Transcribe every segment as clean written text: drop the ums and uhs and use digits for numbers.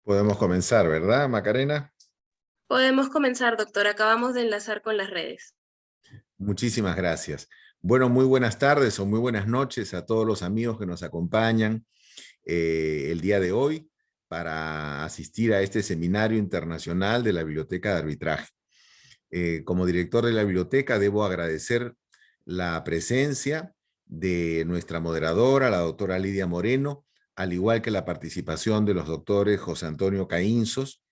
Podemos comenzar, ¿verdad, Macarena? Podemos comenzar, doctor. Acabamos de enlazar con las redes. Muchísimas gracias. Bueno, muy buenas tardes o muy buenas noches a todos los amigos que nos acompañan el día de hoy para asistir a este seminario internacional de la Biblioteca de Arbitraje. Como director de la biblioteca, debo agradecer la presencia de nuestra moderadora, la doctora Lidia Moreno, al igual que la participación de los doctores José Antonio Caínzos,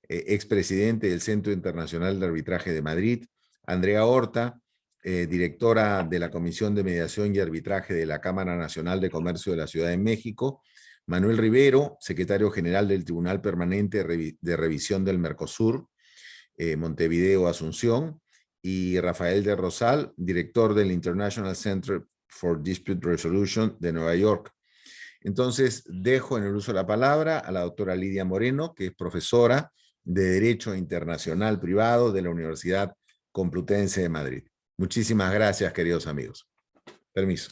expresidente del Centro Internacional de Arbitraje de Madrid, Andrea Horta, directora de la Comisión de Mediación y Arbitraje de la Cámara Nacional de Comercio de la Ciudad de México, Manuel Rivero, secretario general del Tribunal Permanente de Revisión del Mercosur, Montevideo, Asunción, y Rafael de Rosal, director del International Center for Dispute Resolution de Nueva York. Entonces, dejo en el uso de la palabra a la doctora Lidia Moreno, que es profesora de Derecho Internacional Privado de la Universidad Complutense de Madrid. Muchísimas gracias, queridos amigos. Permiso.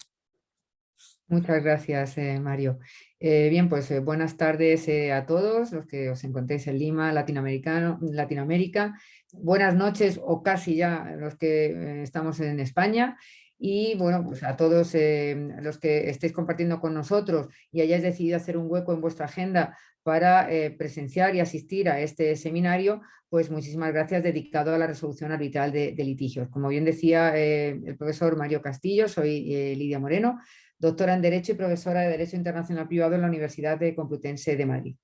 Muchas gracias, Mario. Bien, pues buenas tardes a todos los que os encontréis en Lima, Latinoamérica. Buenas noches o casi ya los que estamos en España. Y bueno, pues a todos los que estéis compartiendo con nosotros y hayáis decidido hacer un hueco en vuestra agenda para presenciar y asistir a este seminario, pues muchísimas gracias, dedicado a la resolución arbitral de litigios. Como bien decía el profesor Mario Castillo, soy Lidia Moreno, doctora en Derecho y profesora de Derecho Internacional Privado en la Universidad Complutense de Madrid.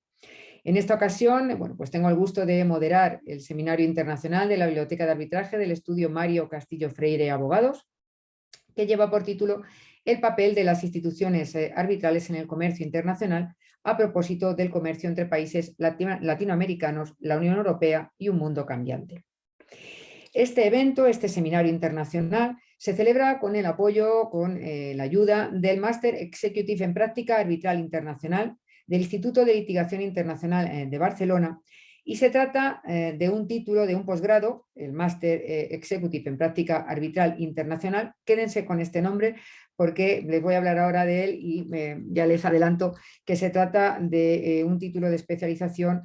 En esta ocasión, bueno, pues tengo el gusto de moderar el Seminario Internacional de la Biblioteca de Arbitraje del Estudio Mario Castillo Freire Abogados, que lleva por título El papel de las instituciones arbitrales en el comercio internacional a propósito del comercio entre países latinoamericanos, la Unión Europea y un mundo cambiante. Este evento, este seminario internacional, se celebra con el apoyo, con la ayuda del Máster Executive en Práctica Arbitral Internacional del Instituto de Litigación Internacional de Barcelona, y se trata de un título de un posgrado, el Máster Executive en Práctica Arbitral Internacional. Quédense con este nombre porque les voy a hablar ahora de él y ya les adelanto que se trata de un título de especialización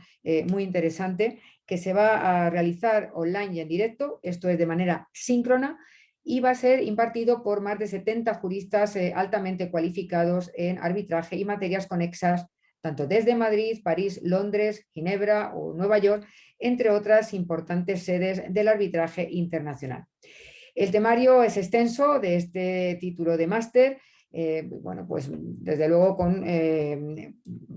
muy interesante, que se va a realizar online y en directo, esto es de manera síncrona, y va a ser impartido por más de 70 juristas altamente cualificados en arbitraje y materias conexas, tanto desde Madrid, París, Londres, Ginebra o Nueva York, entre otras importantes sedes del arbitraje internacional. El temario es extenso de este título de máster. Bueno, pues desde luego con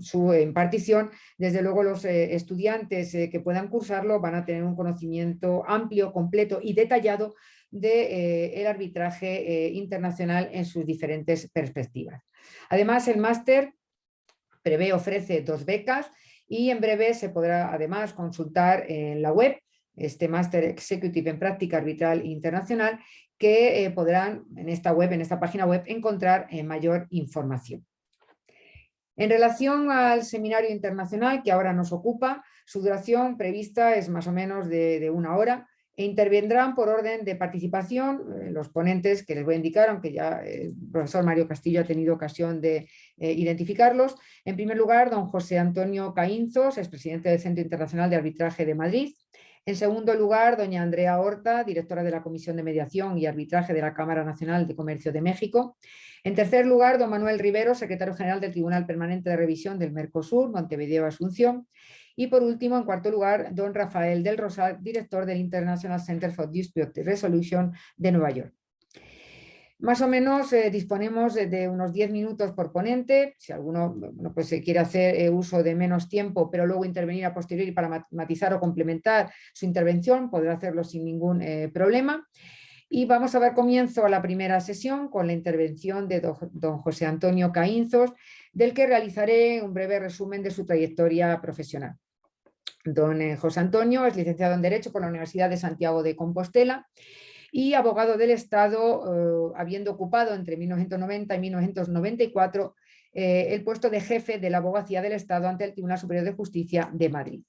su impartición, desde luego los estudiantes que puedan cursarlo van a tener un conocimiento amplio, completo y detallado del arbitraje internacional en sus diferentes perspectivas. Además, el máster ofrece 2 becas y en breve se podrá además consultar en la web este Máster Executive en Práctica Arbitral Internacional, que podrán en esta página web, encontrar mayor información. En relación al seminario internacional que ahora nos ocupa, su duración prevista es más o menos de 1 hora, e intervendrán por orden de participación los ponentes que les voy a indicar, aunque ya el profesor Mario Castillo ha tenido ocasión de identificarlos. En primer lugar, don José Antonio Caínzos, expresidente del Centro Internacional de Arbitraje de Madrid. En segundo lugar, doña Andrea Horta, directora de la Comisión de Mediación y Arbitraje de la Cámara Nacional de Comercio de México. En tercer lugar, don Manuel Rivero, secretario general del Tribunal Permanente de Revisión del Mercosur, Montevideo, Asunción. Y por último, en cuarto lugar, don Rafael del Rosal, director del International Center for Dispute Resolution de Nueva York. Más o menos disponemos de unos 10 minutos por ponente. Si alguno pues, quiere hacer uso de menos tiempo, pero luego intervenir a posteriori para matizar o complementar su intervención, podrá hacerlo sin ningún problema. Y vamos a dar comienzo a la primera sesión con la intervención de don José Antonio Caínzos, del que realizaré un breve resumen de su trayectoria profesional. Don José Antonio es licenciado en Derecho por la Universidad de Santiago de Compostela y abogado del Estado, habiendo ocupado entre 1990 y 1994 el puesto de jefe de la Abogacía del Estado ante el Tribunal Superior de Justicia de Madrid.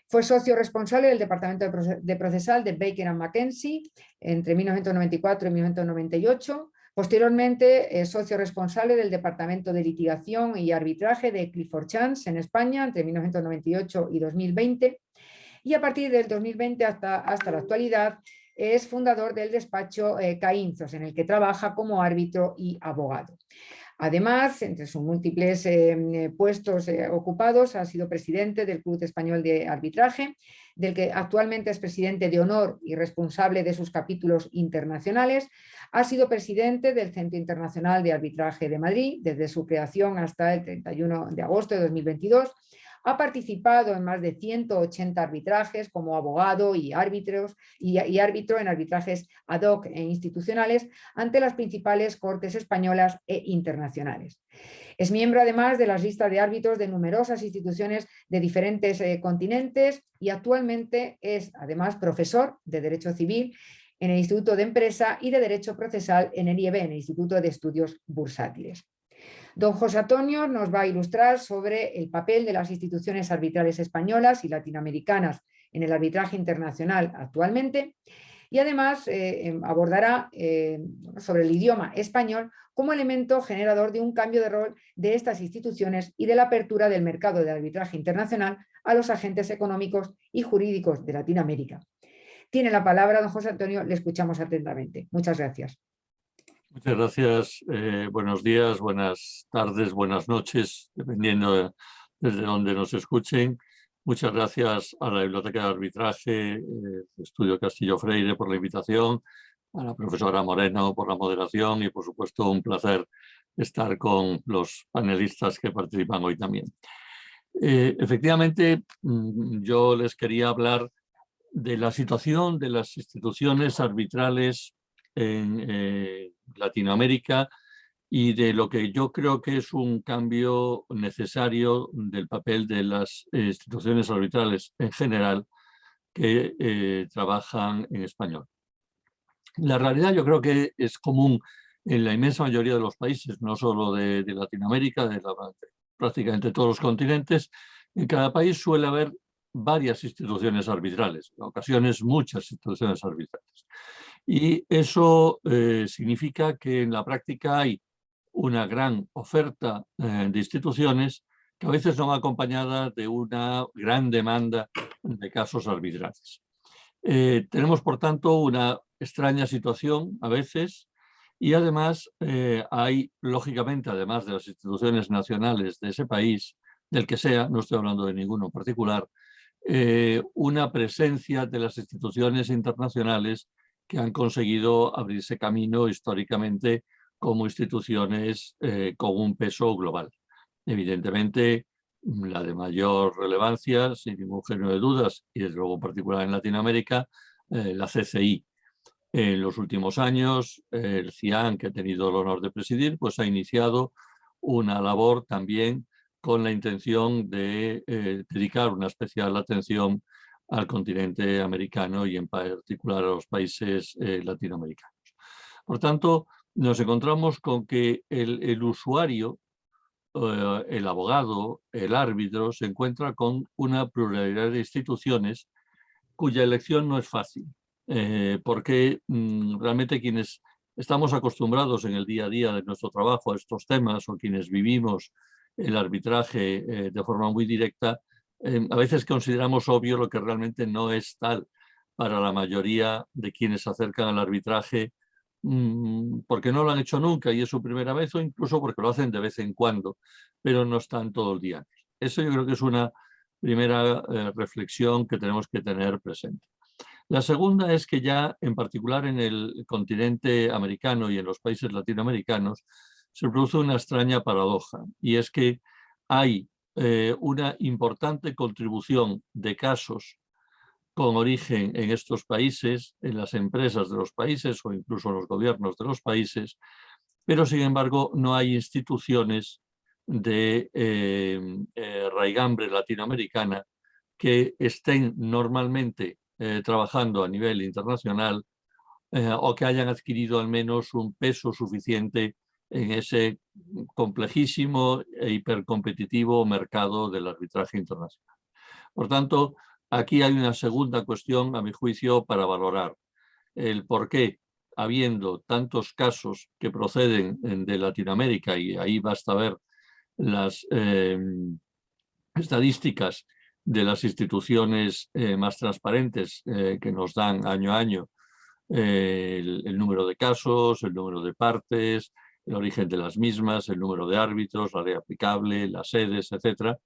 Fue socio responsable del Departamento de Procesal de Baker & McKenzie entre 1994 y 1998, Posteriormente, es socio responsable del Departamento de Litigación y Arbitraje de Clifford Chance en España entre 1998 y 2020. Y a partir del 2020 hasta la actualidad es fundador del despacho Caínzos, en el que trabaja como árbitro y abogado. Además, entre sus múltiples puestos ocupados, ha sido presidente del Club Español de Arbitraje, del que actualmente es presidente de honor y responsable de sus capítulos internacionales. Ha sido presidente del Centro Internacional de Arbitraje de Madrid desde su creación hasta el 31 de agosto de 2022. Ha participado en más de 180 arbitrajes como abogado y árbitro en arbitrajes ad hoc e institucionales ante las principales cortes españolas e internacionales. Es miembro además de las listas de árbitros de numerosas instituciones de diferentes continentes y actualmente es además profesor de Derecho Civil en el Instituto de Empresa y de Derecho Procesal en el IEB, en el Instituto de Estudios Bursátiles. Don José Antonio nos va a ilustrar sobre el papel de las instituciones arbitrales españolas y latinoamericanas en el arbitraje internacional actualmente y además abordará sobre el idioma español como elemento generador de un cambio de rol de estas instituciones y de la apertura del mercado del arbitraje internacional a los agentes económicos y jurídicos de Latinoamérica. Tiene la palabra don José Antonio, le escuchamos atentamente. Muchas gracias. Muchas gracias. Buenos días, buenas tardes, buenas noches, dependiendo desde donde nos escuchen. Muchas gracias a la Biblioteca de Arbitraje, Estudio Castillo Freire, por la invitación, a la profesora Moreno por la moderación y, por supuesto, un placer estar con los panelistas que participan hoy también. Efectivamente, yo les quería hablar de la situación de las instituciones arbitrales en Latinoamérica y de lo que yo creo que es un cambio necesario del papel de las instituciones arbitrales en general que trabajan en español. La realidad yo creo que es común en la inmensa mayoría de los países, no solo de Latinoamérica, de prácticamente todos los continentes. En cada país suele haber varias instituciones arbitrales, en ocasiones muchas instituciones arbitrales. Y eso significa que en la práctica hay una gran oferta de instituciones que a veces no va acompañada de una gran demanda de casos arbitrales. Tenemos, por tanto, una extraña situación a veces y además hay, lógicamente, además de las instituciones nacionales de ese país, del que sea, no estoy hablando de ninguno en particular, una presencia de las instituciones internacionales que han conseguido abrirse camino históricamente como instituciones con un peso global. Evidentemente, la de mayor relevancia, sin ningún género de dudas, y desde luego en particular en Latinoamérica, la CCI. En los últimos años, el CIAN, que he tenido el honor de presidir, pues ha iniciado una labor también con la intención de dedicar una especial atención al continente americano y en particular a los países latinoamericanos. Por tanto, nos encontramos con que el usuario, el abogado, el árbitro, se encuentra con una pluralidad de instituciones cuya elección no es fácil, porque realmente quienes estamos acostumbrados en el día a día de nuestro trabajo a estos temas o quienes vivimos el arbitraje de forma muy directa, a veces consideramos obvio lo que realmente no es tal para la mayoría de quienes se acercan al arbitraje porque no lo han hecho nunca y es su primera vez o incluso porque lo hacen de vez en cuando, pero no están todo el día. Eso yo creo que es una primera reflexión que tenemos que tener presente. La segunda es que ya, en particular en el continente americano y en los países latinoamericanos, se produce una extraña paradoja, y es que hay una importante contribución de casos con origen en estos países, en las empresas de los países o incluso en los gobiernos de los países, pero sin embargo no hay instituciones de raigambre latinoamericana que estén normalmente trabajando a nivel internacional o que hayan adquirido al menos un peso suficiente en ese complejísimo e hipercompetitivo mercado del arbitraje internacional. Por tanto, aquí hay una segunda cuestión, a mi juicio, para valorar el por qué habiendo tantos casos que proceden de Latinoamérica, y ahí basta ver las estadísticas de las instituciones más transparentes que nos dan año a año el número de casos, el número de partes, el origen de las mismas, el número de árbitros, la ley aplicable, las sedes, etc.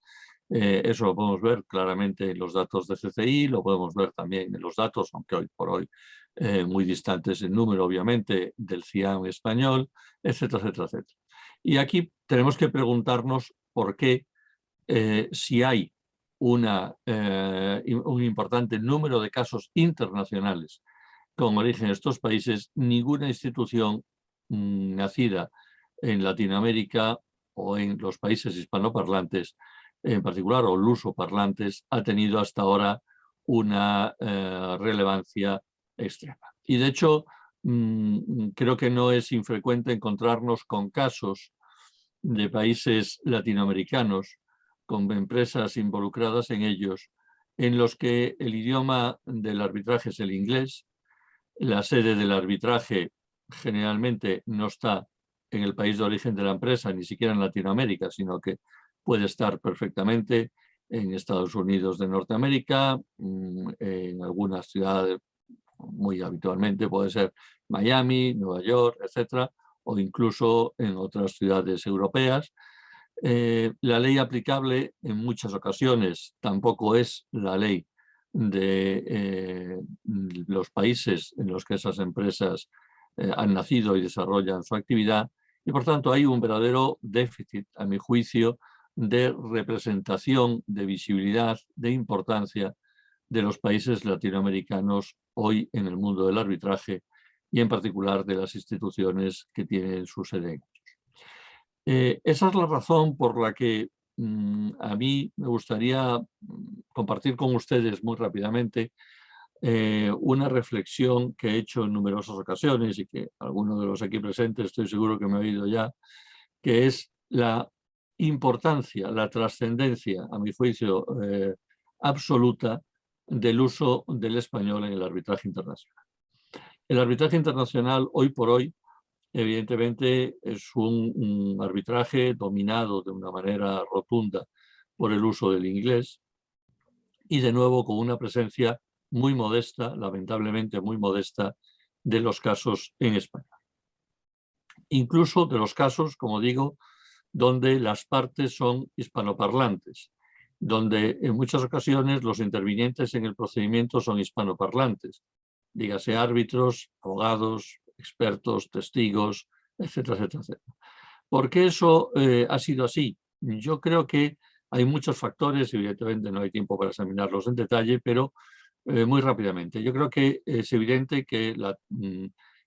Eso lo podemos ver claramente en los datos de CCI, lo podemos ver también en los datos, aunque hoy por hoy muy distantes en número, obviamente, del CIAM español, etcétera, etcétera, etcétera. Y aquí tenemos que preguntarnos por qué, si hay un importante número de casos internacionales con origen en estos países, ninguna institución nacida en Latinoamérica o en los países hispanoparlantes, en particular, o lusoparlantes, ha tenido hasta ahora una relevancia extrema. Y de hecho, creo que no es infrecuente encontrarnos con casos de países latinoamericanos, con empresas involucradas en ellos, en los que el idioma del arbitraje es el inglés, la sede del arbitraje generalmente no está en el país de origen de la empresa, ni siquiera en Latinoamérica, sino que puede estar perfectamente en Estados Unidos de Norteamérica, en algunas ciudades, muy habitualmente puede ser Miami, Nueva York, etcétera, o incluso en otras ciudades europeas. La ley aplicable en muchas ocasiones tampoco es la ley de los países en los que esas empresas han nacido y desarrollan su actividad, y por tanto hay un verdadero déficit, a mi juicio, de representación, de visibilidad, de importancia de los países latinoamericanos hoy en el mundo del arbitraje y en particular de las instituciones que tienen su sede en ellos. Esa es la razón por la que a mí me gustaría compartir con ustedes muy rápidamente una reflexión que he hecho en numerosas ocasiones y que alguno de los aquí presentes estoy seguro que me ha oído ya, que es la importancia, la trascendencia, a mi juicio, absoluta del uso del español en el arbitraje internacional. El arbitraje internacional, hoy por hoy, evidentemente es un arbitraje dominado de una manera rotunda por el uso del inglés y de nuevo con una presencia muy modesta, lamentablemente muy modesta, de los casos en español. Incluso de los casos, como digo, donde las partes son hispanoparlantes, donde en muchas ocasiones los intervinientes en el procedimiento son hispanoparlantes, dígase árbitros, abogados, expertos, testigos, etcétera, etcétera, etcétera. ¿Por qué eso ha sido así? Yo creo que hay muchos factores, evidentemente no hay tiempo para examinarlos en detalle, pero muy rápidamente. Yo creo que es evidente que la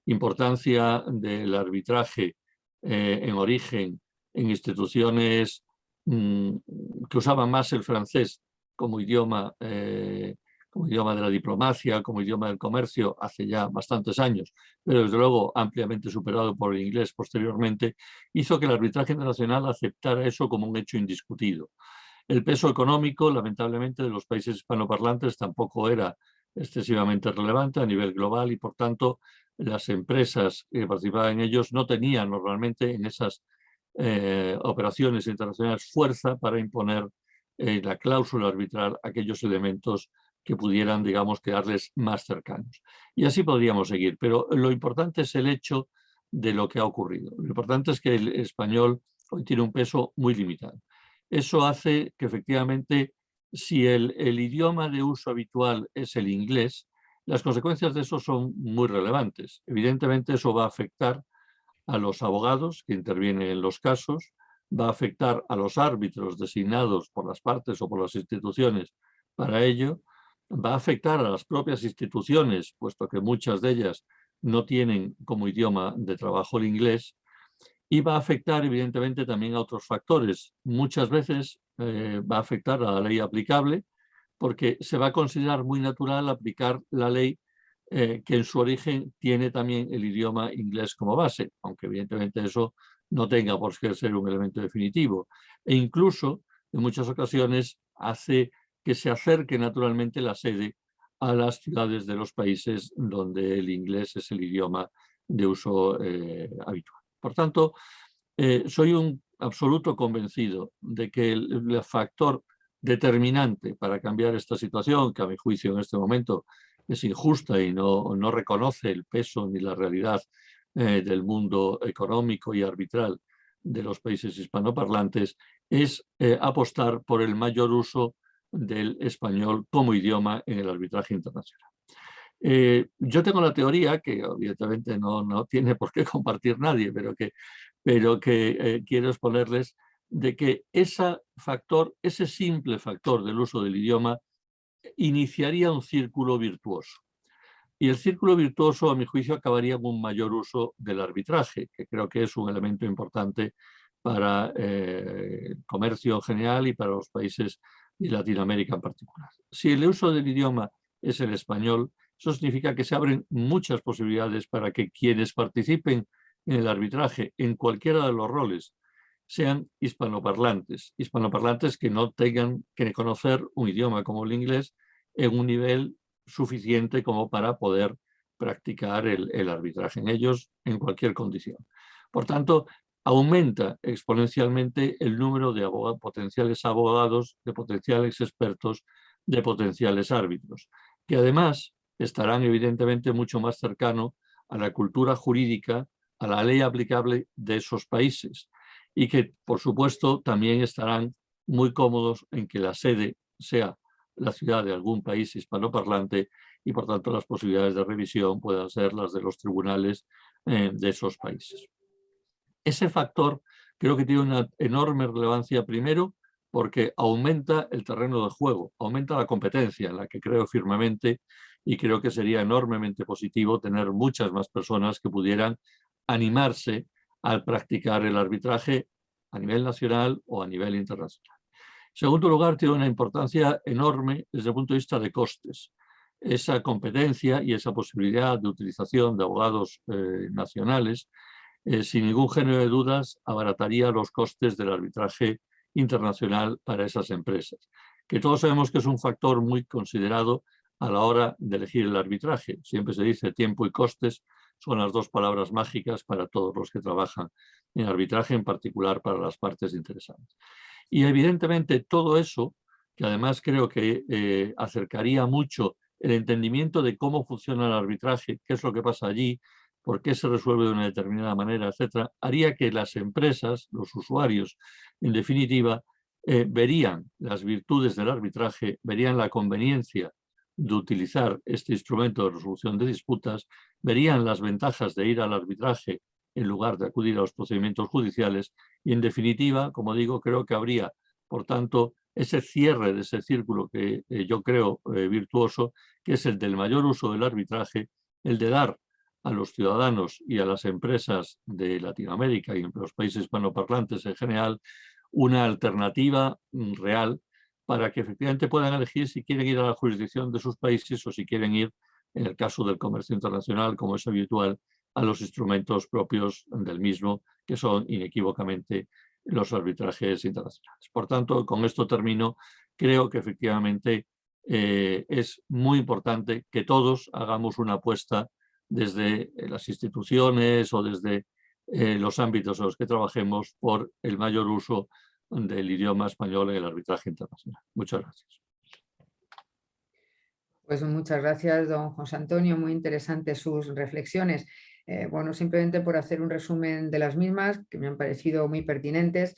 importancia del arbitraje en origen en instituciones que usaban más el francés como idioma de la diplomacia, como idioma del comercio, hace ya bastantes años, pero desde luego ampliamente superado por el inglés posteriormente, hizo que el arbitraje internacional aceptara eso como un hecho indiscutido. El peso económico, lamentablemente, de los países hispanoparlantes tampoco era excesivamente relevante a nivel global y, por tanto, las empresas que participaban en ellos no tenían normalmente en esas operaciones internacionales fuerza para imponer la cláusula arbitral a aquellos elementos que pudieran, digamos, quedarles más cercanos. Y así podríamos seguir, pero lo importante es el hecho de lo que ha ocurrido. Lo importante es que el español hoy tiene un peso muy limitado. Eso hace que efectivamente, si el idioma de uso habitual es el inglés, las consecuencias de eso son muy relevantes. Evidentemente eso va a afectar a los abogados que intervienen en los casos, va a afectar a los árbitros designados por las partes o por las instituciones para ello, va a afectar a las propias instituciones, puesto que muchas de ellas no tienen como idioma de trabajo el inglés, y va a afectar evidentemente también a otros factores. Muchas veces va a afectar a la ley aplicable porque se va a considerar muy natural aplicar la ley que en su origen tiene también el idioma inglés como base, aunque evidentemente eso no tenga por qué ser un elemento definitivo. E incluso en muchas ocasiones hace que se acerque naturalmente la sede a las ciudades de los países donde el inglés es el idioma de uso habitual. Por tanto, soy un absoluto convencido de que el factor determinante para cambiar esta situación, que a mi juicio en este momento es injusta y no reconoce el peso ni la realidad del mundo económico y arbitral de los países hispanoparlantes, es apostar por el mayor uso del español como idioma en el arbitraje internacional. Yo tengo la teoría, que evidentemente no tiene por qué compartir nadie, pero que quiero exponerles, de que ese simple factor del uso del idioma iniciaría un círculo virtuoso. Y el círculo virtuoso, a mi juicio, acabaría con un mayor uso del arbitraje, que creo que es un elemento importante para el comercio en general y para los países de Latinoamérica en particular. Si el uso del idioma es el español, eso significa que se abren muchas posibilidades para que quienes participen en el arbitraje, en cualquiera de los roles, sean hispanoparlantes que no tengan que conocer un idioma como el inglés en un nivel suficiente como para poder practicar el arbitraje en ellos en cualquier condición. Por tanto, aumenta exponencialmente el número de potenciales abogados, de potenciales expertos, de potenciales árbitros, que además estarán evidentemente mucho más cercano a la cultura jurídica, a la ley aplicable de esos países y que, por supuesto, también estarán muy cómodos en que la sede sea la ciudad de algún país hispanoparlante y, por tanto, las posibilidades de revisión puedan ser las de los tribunales de esos países. Ese factor creo que tiene una enorme relevancia, primero, porque aumenta el terreno de juego, aumenta la competencia, en la que creo firmemente, y creo que sería enormemente positivo tener muchas más personas que pudieran animarse al practicar el arbitraje a nivel nacional o a nivel internacional. En segundo lugar, tiene una importancia enorme desde el punto de vista de costes. Esa competencia y esa posibilidad de utilización de abogados nacionales, sin ningún género de dudas, abarataría los costes del arbitraje internacional para esas empresas, que todos sabemos que es un factor muy considerado a la hora de elegir el arbitraje. Siempre se dice tiempo y costes son las dos palabras mágicas para todos los que trabajan en arbitraje, en particular para las partes interesadas. Y evidentemente todo eso, que además creo que acercaría mucho el entendimiento de cómo funciona el arbitraje, qué es lo que pasa allí, por qué se resuelve de una determinada manera, etcétera, haría que las empresas, los usuarios, en definitiva, verían las virtudes del arbitraje, verían la conveniencia de utilizar este instrumento de resolución de disputas, verían las ventajas de ir al arbitraje en lugar de acudir a los procedimientos judiciales y, en definitiva, como digo, creo que habría, por tanto, ese cierre de ese círculo que yo creo virtuoso, que es el del mayor uso del arbitraje, el de dar a los ciudadanos y a las empresas de Latinoamérica y en los países hispanoparlantes en general una alternativa real para que efectivamente puedan elegir si quieren ir a la jurisdicción de sus países o si quieren ir, en el caso del comercio internacional, como es habitual, a los instrumentos propios del mismo, que son inequívocamente los arbitrajes internacionales. Por tanto, con esto termino. Creo que efectivamente es muy importante que todos hagamos una apuesta desde las instituciones o desde los ámbitos en los que trabajemos por el mayor uso del idioma español en el arbitraje internacional. Muchas gracias. Pues muchas gracias, don José Antonio. Muy interesantes sus reflexiones. Bueno, simplemente por hacer un resumen de las mismas, que me han parecido muy pertinentes.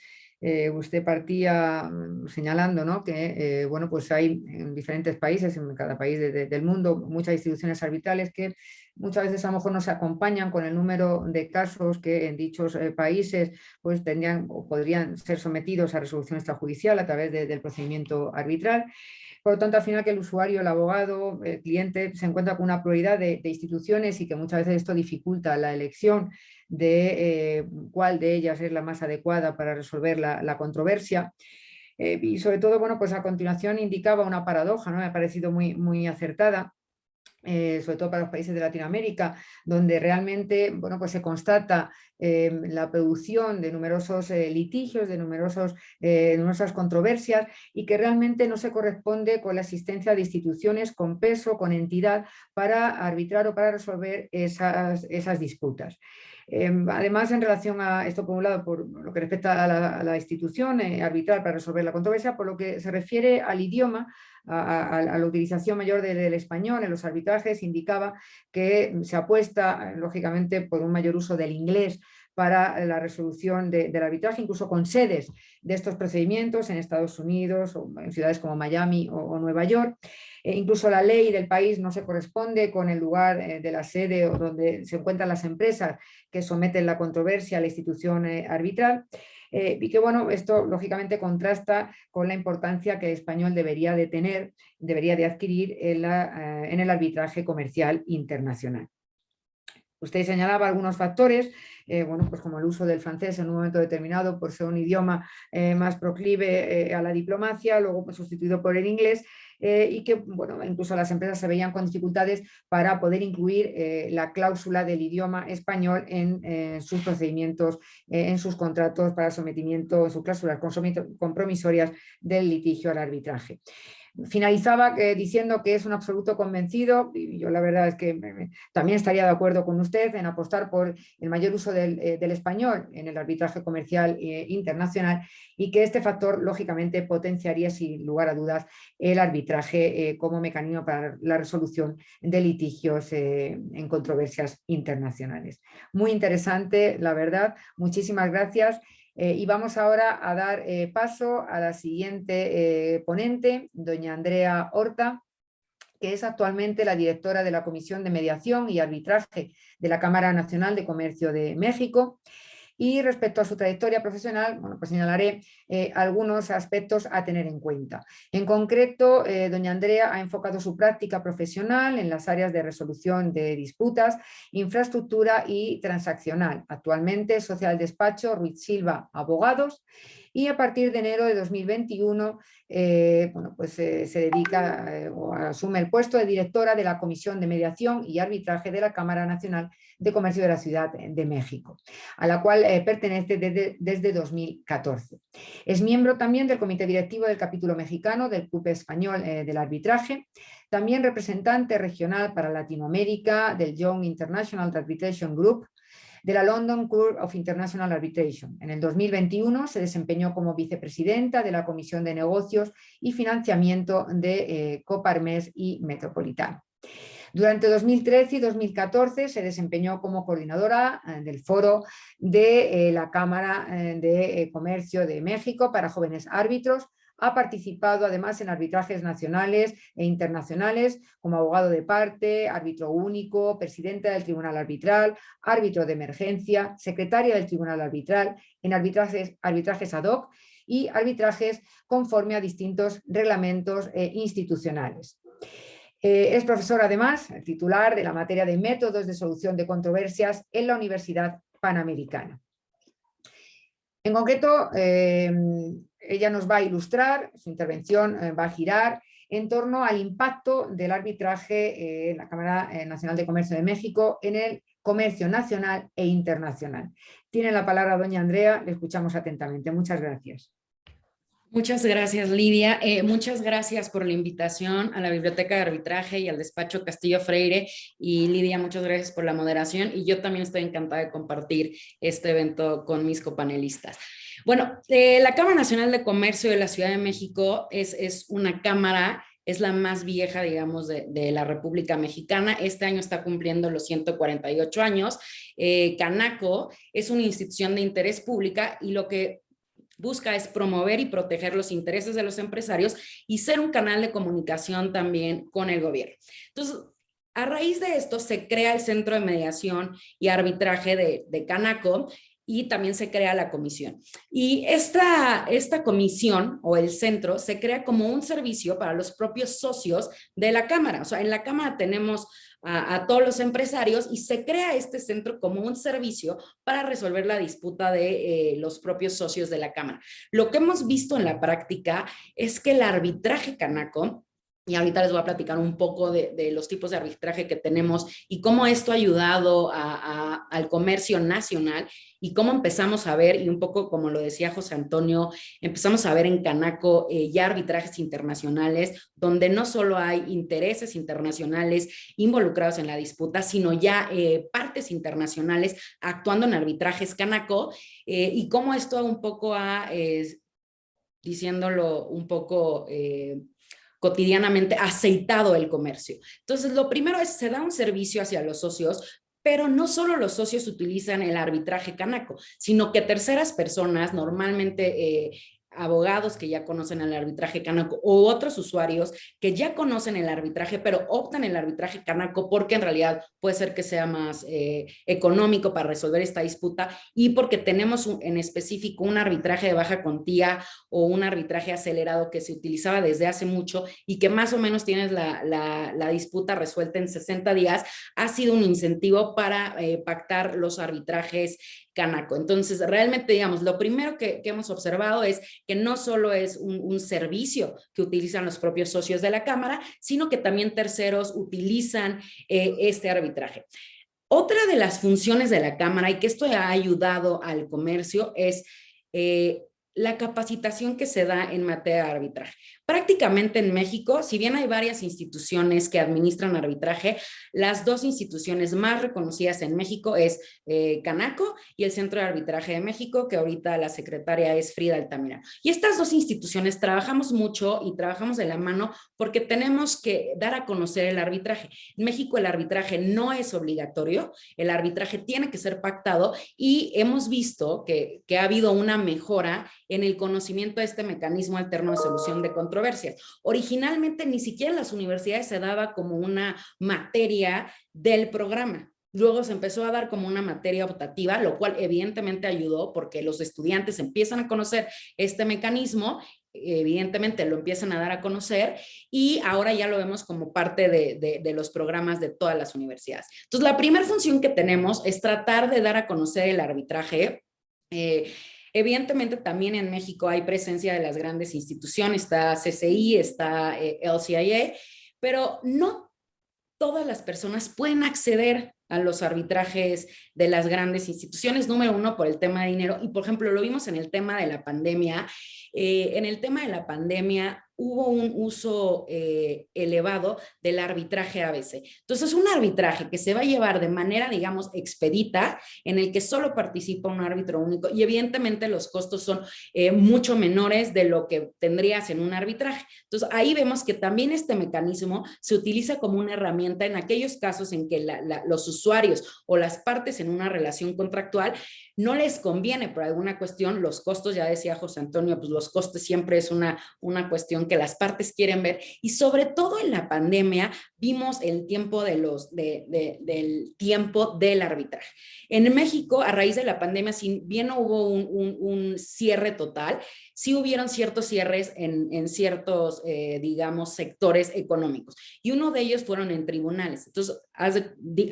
Usted partía señalando, ¿no?, que bueno, pues hay en diferentes países, en cada país del mundo, muchas instituciones arbitrales que muchas veces a lo mejor no se acompañan con el número de casos que en dichos países pues tendrían o podrían ser sometidos a resolución extrajudicial a través del procedimiento arbitral. Por lo tanto, al final que el usuario, el abogado, el cliente se encuentra con una pluralidad de instituciones y que muchas veces esto dificulta la elección de cuál de ellas es la más adecuada para resolver la controversia. Y sobre todo, bueno, pues a continuación indicaba una paradoja, ¿no? Me ha parecido muy acertada, sobre todo para los países de Latinoamérica, donde realmente, bueno, pues se constata la producción de numerosos litigios, de numerosas controversias, y que realmente no se corresponde con la existencia de instituciones con peso, con entidad, para arbitrar o para resolver esas disputas. Además, en relación a esto, por un lado, por lo que respecta a la institución arbitral para resolver la controversia, por lo que se refiere al idioma, a la utilización mayor del español en los arbitrajes, indicaba que se apuesta, lógicamente, por un mayor uso del inglés para la resolución del arbitraje, incluso con sedes de estos procedimientos en Estados Unidos o en ciudades como Miami o Nueva York. Incluso la ley del país no se corresponde con el lugar de la sede o donde se encuentran las empresas que someten la controversia a la institución arbitral. Y que, bueno, esto lógicamente contrasta con la importancia que el español debería de adquirir en el arbitraje comercial internacional. Usted señalaba algunos factores, bueno, pues como el uso del francés en un momento determinado por ser un idioma más proclive a la diplomacia, luego pues, sustituido por el inglés, y que, bueno, incluso las empresas se veían con dificultades para poder incluir la cláusula del idioma español en sus procedimientos, en sus contratos para sometimiento, en sus cláusulas compromisorias del litigio al arbitraje. Finalizaba diciendo que es un absoluto convencido, y yo la verdad es que también estaría de acuerdo con usted en apostar por el mayor uso del español en el arbitraje comercial internacional, y que este factor lógicamente potenciaría sin lugar a dudas el arbitraje como mecanismo para la resolución de litigios en controversias internacionales. Muy interesante, la verdad. Muchísimas gracias. Y vamos ahora a dar paso a la siguiente ponente, doña Andrea Horta, que es actualmente la directora de la Comisión de Mediación y Arbitraje de la Cámara Nacional de Comercio de México. Y respecto a su trayectoria profesional, bueno, pues señalaré algunos aspectos a tener en cuenta. En concreto, doña Andrea ha enfocado su práctica profesional en las áreas de resolución de disputas, infraestructura y transaccional. Actualmente es socia del despacho Ruiz Silva Abogados, y a partir de enero de 2021 bueno, pues, se dedica o asume el puesto de directora de la Comisión de Mediación y Arbitraje de la Cámara Nacional de Comercio de la Ciudad de México, a la cual pertenece desde 2014. Es miembro también del comité directivo del capítulo mexicano del Club Español del Arbitraje, también representante regional para Latinoamérica del Young International Arbitration Group, de la London Court of International Arbitration. En el 2021 se desempeñó como vicepresidenta de la Comisión de Negocios y Financiamiento de Coparmex y Metropolitano. Durante 2013 y 2014 se desempeñó como coordinadora del foro de la Cámara de Comercio de México para jóvenes árbitros. Ha participado además en arbitrajes nacionales e internacionales como abogado de parte, árbitro único, presidenta del Tribunal Arbitral, árbitro de emergencia, secretaria del Tribunal Arbitral, en arbitrajes ad hoc y arbitrajes conforme a distintos reglamentos institucionales. Es profesor además, titular de la materia de métodos de solución de controversias en la Universidad Panamericana. En concreto, ella nos va a ilustrar, su intervención va a girar en torno al impacto del arbitraje en la Cámara Nacional de Comercio de México en el comercio nacional e internacional. Tiene la palabra doña Andrea, le escuchamos atentamente. Muchas gracias. Muchas gracias, Lidia. Muchas gracias por la invitación a la Biblioteca de Arbitraje y al despacho Castillo Freire. Y Lidia, muchas gracias por la moderación. Y yo también estoy encantada de compartir este evento con mis copanelistas. Bueno, la Cámara Nacional de Comercio de la Ciudad de México es una cámara, es la más vieja, digamos, de la República Mexicana. Este año está cumpliendo los 148 años. Canaco es una institución de interés pública y lo que busca es promover y proteger los intereses de los empresarios y ser un canal de comunicación también con el gobierno. Entonces, a raíz de esto se crea el Centro de Mediación y Arbitraje de Canaco y también se crea la comisión. Y esta comisión o el centro se crea como un servicio para los propios socios de la Cámara. O sea, en la Cámara tenemos a todos los empresarios y se crea este centro como un servicio para resolver la disputa de los propios socios de la Cámara. Lo que hemos visto en la práctica es que el arbitraje canaco y ahorita les voy a platicar un poco de los tipos de arbitraje que tenemos y cómo esto ha ayudado al comercio nacional y cómo empezamos a ver, y un poco como lo decía José Antonio, empezamos a ver en Canaco ya arbitrajes internacionales donde no solo hay intereses internacionales involucrados en la disputa, sino ya partes internacionales actuando en arbitrajes Canaco, y cómo esto un poco ha, diciéndolo un poco cotidianamente, aceitado el comercio. Entonces, lo primero es, se da un servicio hacia los socios, pero no solo los socios utilizan el arbitraje Canaco, sino que terceras personas, normalmente abogados que ya conocen el arbitraje Canaco o otros usuarios que ya conocen el arbitraje, pero optan el arbitraje Canaco porque en realidad puede ser que sea más económico para resolver esta disputa y porque tenemos en específico un arbitraje de baja cuantía o un arbitraje acelerado que se utilizaba desde hace mucho y que más o menos tienes la disputa resuelta en 60 días, ha sido un incentivo para pactar los arbitrajes Canaco. Entonces, realmente, digamos, lo primero que hemos observado es que no solo es un servicio que utilizan los propios socios de la Cámara, sino que también terceros utilizan este arbitraje. Otra de las funciones de la Cámara, y que esto ha ayudado al comercio, es la capacitación que se da en materia de arbitraje. Prácticamente en México, si bien hay varias instituciones que administran arbitraje, las dos instituciones más reconocidas en México es Canaco y el Centro de Arbitraje de México, que ahorita la secretaria es Frida Altamira. Y estas dos instituciones trabajamos mucho y trabajamos de la mano porque tenemos que dar a conocer el arbitraje. En México el arbitraje no es obligatorio, el arbitraje tiene que ser pactado y hemos visto que ha habido una mejora en el conocimiento de este mecanismo alterno de solución de controversias. Originalmente ni siquiera en las universidades se daba como una materia del programa. Luego se empezó a dar como una materia optativa, lo cual evidentemente ayudó porque los estudiantes empiezan a conocer este mecanismo, evidentemente lo empiezan a dar a conocer y ahora ya lo vemos como parte de los programas de todas las universidades. Entonces, la primera función que tenemos es tratar de dar a conocer el arbitraje. Evidentemente también en México hay presencia de las grandes instituciones, está CCI, está LCIA, pero no todas las personas pueden acceder a los arbitrajes de las grandes instituciones, número uno, por el tema de dinero, y por ejemplo lo vimos en el tema de la pandemia. En el tema de la pandemia hubo un uso elevado del arbitraje ABC. Entonces, un arbitraje que se va a llevar de manera, digamos, expedita, en el que solo participa un árbitro único y evidentemente los costos son mucho menores de lo que tendrías en un arbitraje. Entonces, ahí vemos que también este mecanismo se utiliza como una herramienta en aquellos casos en que los usuarios o las partes en una relación contractual no les conviene por alguna cuestión, los costos, ya decía José Antonio, pues los costos siempre es una cuestión que las partes quieren ver y sobre todo en la pandemia vimos el tiempo del tiempo del arbitraje. En México, a raíz de la pandemia, si bien no hubo un cierre total, sí hubieron ciertos cierres en ciertos, digamos, sectores económicos. Y uno de ellos fueron en tribunales. Entonces,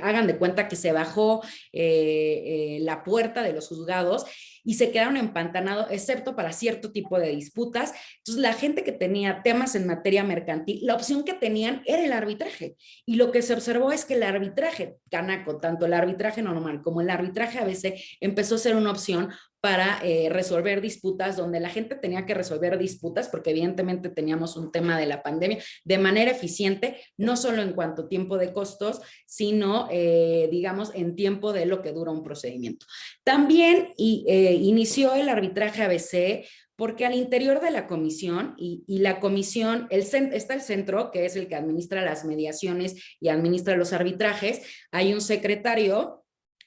hagan de cuenta que se bajó la puerta de los juzgados y se quedaron empantanados, excepto para cierto tipo de disputas. Entonces, la gente que tenía temas en materia mercantil, la opción que tenían era el arbitraje. Y lo que se observó es que el arbitraje Canaco, tanto el arbitraje normal como el arbitraje ABC, empezó a ser una opción para resolver disputas, donde la gente tenía que resolver disputas, porque evidentemente teníamos un tema de la pandemia, de manera eficiente, no solo en cuanto a tiempo de costos, sino, digamos, en tiempo de lo que dura un procedimiento. También inició el arbitraje ABC porque al interior de la comisión, y la comisión, está el centro, que es el que administra las mediaciones y administra los arbitrajes, hay un secretario.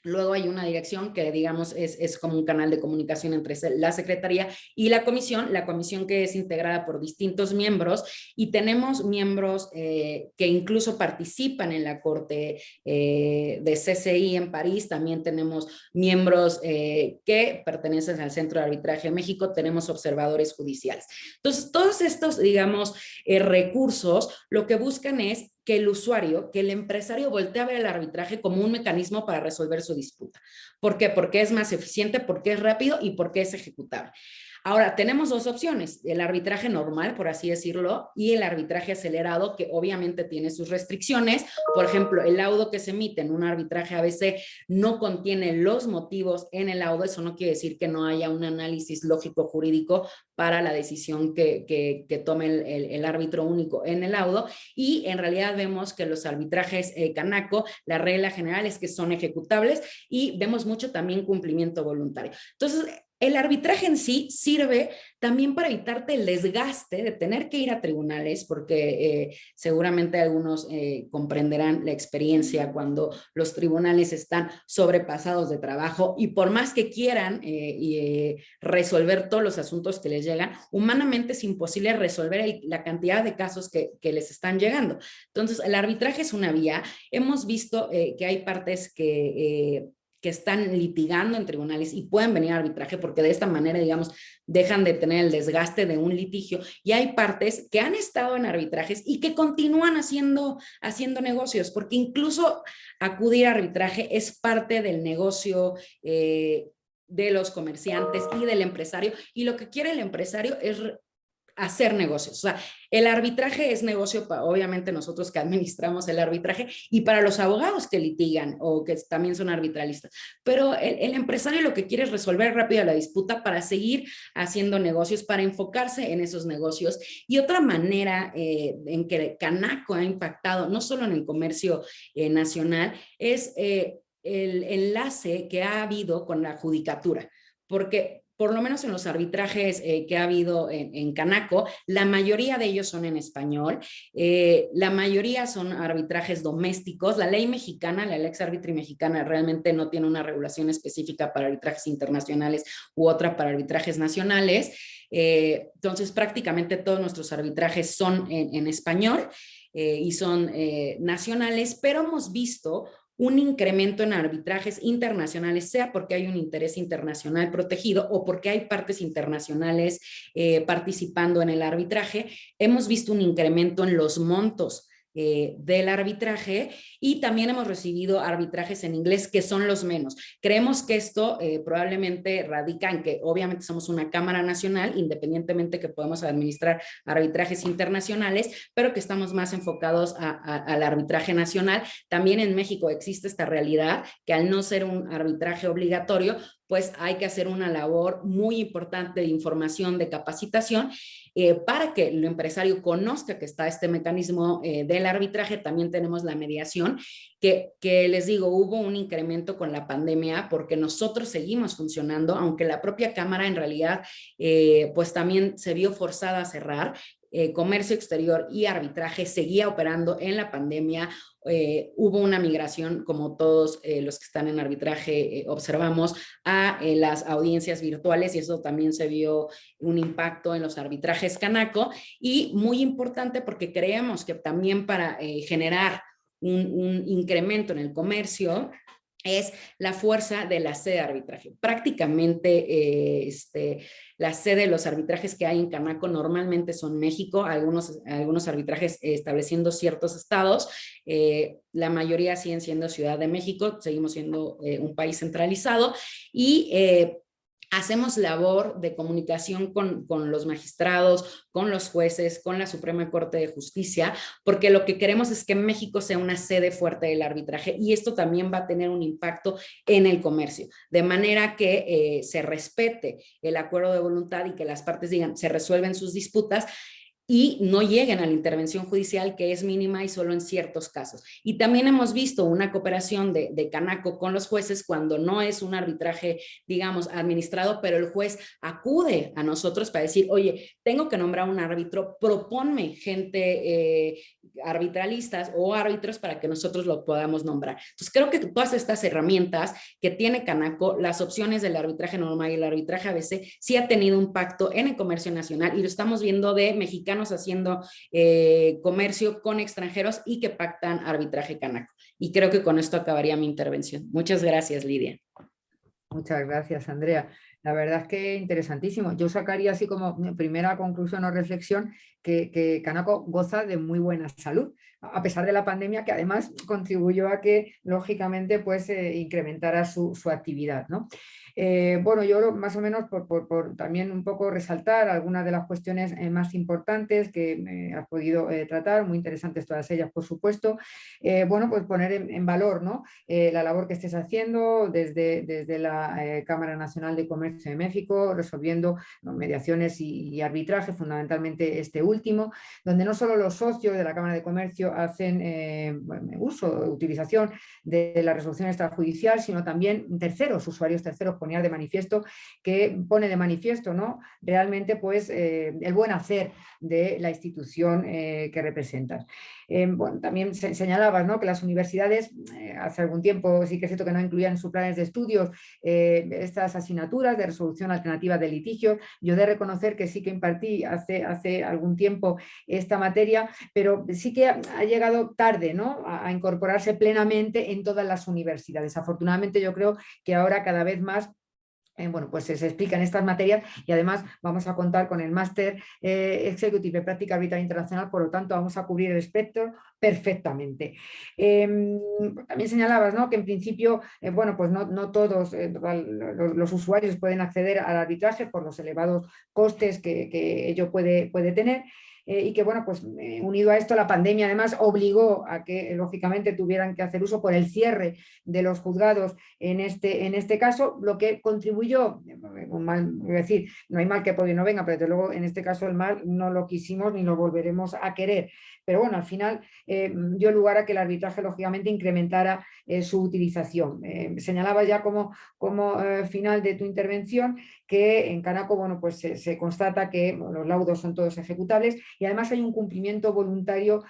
Luego hay una dirección que, digamos, es como un canal de comunicación entre la Secretaría y la comisión que es integrada por distintos miembros, y tenemos miembros que incluso participan en la Corte de CCI en París. También tenemos miembros que pertenecen al Centro de Arbitraje de México, tenemos observadores judiciales. Entonces, todos estos, digamos, recursos, lo que buscan es que el usuario, que el empresario voltee a ver el arbitraje como un mecanismo para resolver su disputa. ¿Por qué? Porque es más eficiente, porque es rápido y porque es ejecutable. Ahora, tenemos dos opciones, el arbitraje normal, por así decirlo, y el arbitraje acelerado, que obviamente tiene sus restricciones. Por ejemplo, el laudo que se emite en un arbitraje ABC no contiene los motivos en el laudo. Eso no quiere decir que no haya un análisis lógico jurídico para la decisión que tome el árbitro único en el laudo. Y en realidad vemos que los arbitrajes Canaco, la regla general es que son ejecutables y vemos mucho también cumplimiento voluntario. Entonces, el arbitraje en sí sirve también para evitarte el desgaste de tener que ir a tribunales, porque seguramente algunos comprenderán la experiencia cuando los tribunales están sobrepasados de trabajo y por más que quieran resolver todos los asuntos que les llegan, humanamente es imposible resolver la cantidad de casos que les están llegando. Entonces, el arbitraje es una vía. Hemos visto que hay partes que están litigando en tribunales y pueden venir a arbitraje porque de esta manera, digamos, dejan de tener el desgaste de un litigio, y hay partes que han estado en arbitrajes y que continúan haciendo negocios, porque incluso acudir a arbitraje es parte del negocio de los comerciantes y del empresario, y lo que quiere el empresario es hacer negocios. O sea, el arbitraje es negocio para, obviamente, nosotros que administramos el arbitraje y para los abogados que litigan o que también son arbitralistas. Pero el empresario lo que quiere es resolver rápido la disputa para seguir haciendo negocios, para enfocarse en esos negocios. Y otra manera en que Canaco ha impactado, no solo en el comercio nacional, es el enlace que ha habido con la judicatura. Porque por lo menos en los arbitrajes que ha habido en Canaco, la mayoría de ellos son en español, la mayoría son arbitrajes domésticos. La ley mexicana, la Lex Arbitri mexicana, realmente no tiene una regulación específica para arbitrajes internacionales u otra para arbitrajes nacionales. Entonces, prácticamente todos nuestros arbitrajes son en español y son nacionales, pero hemos visto un incremento en arbitrajes internacionales, sea porque hay un interés internacional protegido o porque hay partes internacionales participando en el arbitraje. Hemos visto un incremento en los montos del arbitraje, y también hemos recibido arbitrajes en inglés que son los menos. Creemos que esto probablemente radica en que obviamente somos una cámara nacional, independientemente que podemos administrar arbitrajes internacionales, pero que estamos más enfocados al arbitraje nacional. También en México existe esta realidad que al no ser un arbitraje obligatorio, pues hay que hacer una labor muy importante de información, de capacitación, para que el empresario conozca que está este mecanismo del arbitraje. También tenemos la mediación, que les digo, hubo un incremento con la pandemia porque nosotros seguimos funcionando, aunque la propia Cámara en realidad pues también se vio forzada a cerrar. Comercio exterior y arbitraje seguía operando en la pandemia. Hubo una migración, como todos los que están en arbitraje observamos, a las audiencias virtuales, y eso también se vio un impacto en los arbitrajes Canaco. Y muy importante porque creemos que también para generar un incremento en el comercio es la fuerza de la sede de arbitraje. Prácticamente la sede de los arbitrajes que hay en Canaco normalmente son México, algunos arbitrajes estableciendo ciertos estados, la mayoría siguen siendo Ciudad de México, seguimos siendo un país centralizado, y hacemos labor de comunicación con los magistrados, con los jueces, con la Suprema Corte de Justicia, porque lo que queremos es que México sea una sede fuerte del arbitraje, y esto también va a tener un impacto en el comercio, de manera que se respete el acuerdo de voluntad y que las partes digan, se resuelven sus disputas, y no lleguen a la intervención judicial, que es mínima y solo en ciertos casos. Y también hemos visto una cooperación de Canaco con los jueces cuando no es un arbitraje, digamos, administrado, pero el juez acude a nosotros para decir, oye, tengo que nombrar un árbitro, proponme gente arbitralistas o árbitros para que nosotros lo podamos nombrar. Entonces, creo que todas estas herramientas que tiene Canaco, las opciones del arbitraje normal y el arbitraje ABC, sí ha tenido un impacto en el comercio nacional, y lo estamos viendo de mexicanos haciendo comercio con extranjeros y que pactan arbitraje Canaco. Y creo que con esto acabaría mi intervención. Muchas gracias, Lidia. Muchas gracias, Andrea. La verdad es que interesantísimo. Yo sacaría así como primera conclusión o reflexión que Canaco goza de muy buena salud, a pesar de la pandemia, que además contribuyó a que, lógicamente, pues incrementara su actividad, ¿no? Bueno, yo más o menos por también un poco resaltar algunas de las cuestiones más importantes que has podido tratar, muy interesantes todas ellas, por supuesto. Bueno, pues poner en valor, ¿no? La labor que estés haciendo desde la Cámara Nacional de Comercio de México, resolviendo, ¿no?, mediaciones y arbitraje, fundamentalmente este último, donde no solo los socios de la Cámara de Comercio hacen utilización de la resolución extrajudicial, sino también terceros, usuarios terceros, pone de manifiesto, ¿no?, realmente pues el buen hacer de la institución que representas. Bueno, también señalabas, ¿no?, que las universidades hace algún tiempo sí que es cierto que no incluían en sus planes de estudios estas asignaturas de resolución alternativa de litigios. Yo he de reconocer que sí que impartí hace algún tiempo esta materia, pero sí que ha llegado tarde, ¿no?, a incorporarse plenamente en todas las universidades. Afortunadamente yo creo que ahora cada vez más bueno, pues se explican estas materias y además vamos a contar con el máster Executive de Práctica Arbitral Internacional, por lo tanto vamos a cubrir el espectro perfectamente. También señalabas, ¿no?, que en principio, bueno, pues no todos los usuarios pueden acceder al arbitraje por los elevados costes que ello puede tener. Y que, bueno, pues unido a esto, la pandemia además obligó a que, lógicamente, tuvieran que hacer uso por el cierre de los juzgados en este caso, lo que contribuyó, voy a decir, no hay mal que por bien no venga, pero desde luego en este caso el mal no lo quisimos ni lo volveremos a querer. Pero bueno, al final dio lugar a que el arbitraje, lógicamente, incrementara su utilización. Señalaba ya como final de tu intervención que en Canaco, bueno, pues se constata que los laudos son todos ejecutables y además hay un cumplimiento voluntario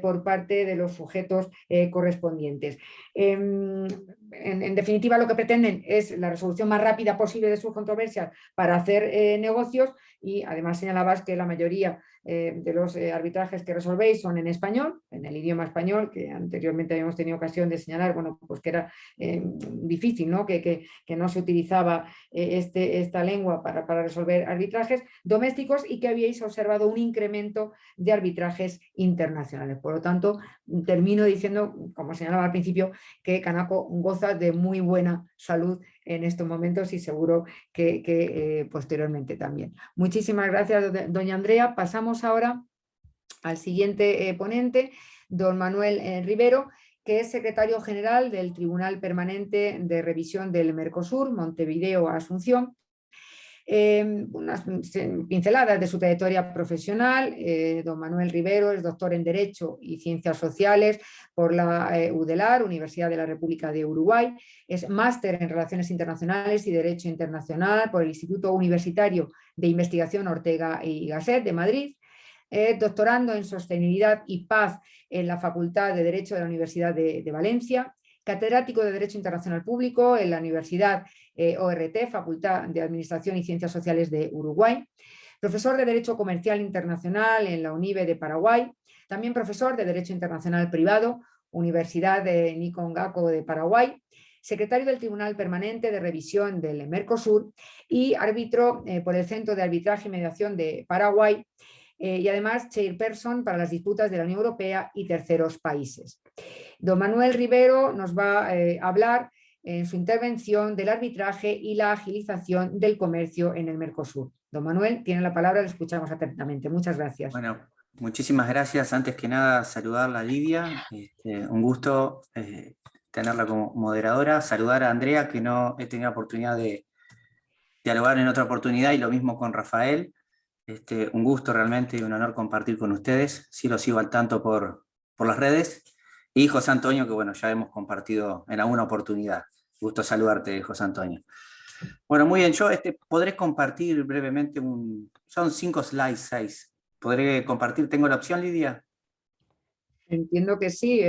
por parte de los sujetos correspondientes. En definitiva, lo que pretenden es la resolución más rápida posible de sus controversias para hacer negocios, y además señalabas que la mayoría de los arbitrajes que resolvéis son en español, en el idioma español, que anteriormente habíamos tenido ocasión de señalar, bueno, pues que era difícil, ¿no?, que no se utilizaba esta lengua para resolver arbitrajes domésticos y que habíais observado un incremento de arbitrajes internacionales. Por lo tanto, termino diciendo, como señalaba al principio, que Canaco goza de muy buena salud en estos momentos y seguro que posteriormente también. Muchísimas gracias, doña Andrea. Pasamos ahora al siguiente ponente, don Manuel Rivero, que es secretario general del Tribunal Permanente de Revisión del Mercosur, Montevideo, Asunción. Unas pinceladas de su trayectoria profesional. Don Manuel Rivero es doctor en Derecho y Ciencias Sociales por la UDELAR, Universidad de la República de Uruguay. Es máster en Relaciones Internacionales y Derecho Internacional por el Instituto Universitario de Investigación Ortega y Gasset de Madrid. Doctorando en Sostenibilidad y Paz en la Facultad de Derecho de la Universidad de Valencia. Catedrático de Derecho Internacional Público en la Universidad ORT, Facultad de Administración y Ciencias Sociales de Uruguay. Profesor de Derecho Comercial Internacional en la UNIBE de Paraguay. También profesor de Derecho Internacional Privado, Universidad de Nicongaco de Paraguay. Secretario del Tribunal Permanente de Revisión del Mercosur y árbitro por el Centro de Arbitraje y Mediación de Paraguay. Y además chairperson para las disputas de la Unión Europea y terceros países. Don Manuel Rivero nos va a hablar en su intervención del arbitraje y la agilización del comercio en el Mercosur. Don Manuel, tiene la palabra, le escuchamos atentamente. Muchas gracias. Bueno, muchísimas gracias. Antes que nada, saludarla a Lidia. Un gusto tenerla como moderadora. Saludar a Andrea, que no he tenido la oportunidad de dialogar en otra oportunidad, y lo mismo con Rafael. Un gusto realmente y un honor compartir con ustedes. Sí, lo sigo al tanto por las redes. Y José Antonio, que bueno, ya hemos compartido en alguna oportunidad. Gusto saludarte, José Antonio. Bueno, muy bien, yo podré compartir brevemente son 5 slides, 6. ¿Podré compartir? ¿Tengo la opción, Lidia? Entiendo que sí.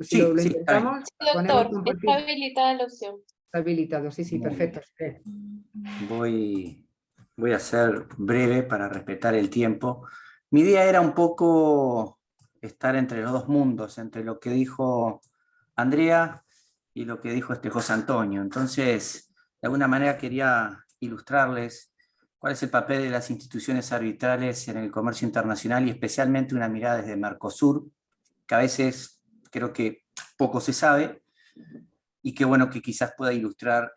Si Sí, lo sí, intentamos. Sí, doctor, está habilitada la opción. Está habilitado, sí, perfecto. Voy a ser breve para respetar el tiempo. Mi idea era un poco estar entre los dos mundos, entre lo que dijo Andrea y lo que dijo José Antonio. Entonces, de alguna manera quería ilustrarles cuál es el papel de las instituciones arbitrales en el comercio internacional y especialmente una mirada desde Mercosur, que a veces creo que poco se sabe. y qué bueno que quizás pueda ilustrar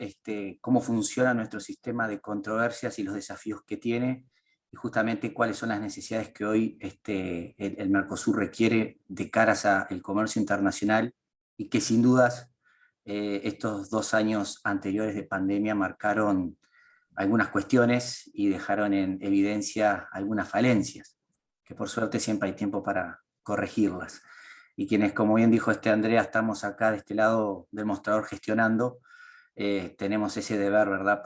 cómo funciona nuestro sistema de controversias y los desafíos que tiene, y justamente cuáles son las necesidades que hoy el Mercosur requiere de caras al comercio internacional, y que sin dudas estos 2 años anteriores de pandemia marcaron algunas cuestiones y dejaron en evidencia algunas falencias, que por suerte siempre hay tiempo para corregirlas. Y quienes, como bien dijo Andrea, estamos acá de este lado del mostrador gestionando, tenemos ese deber, ¿verdad?,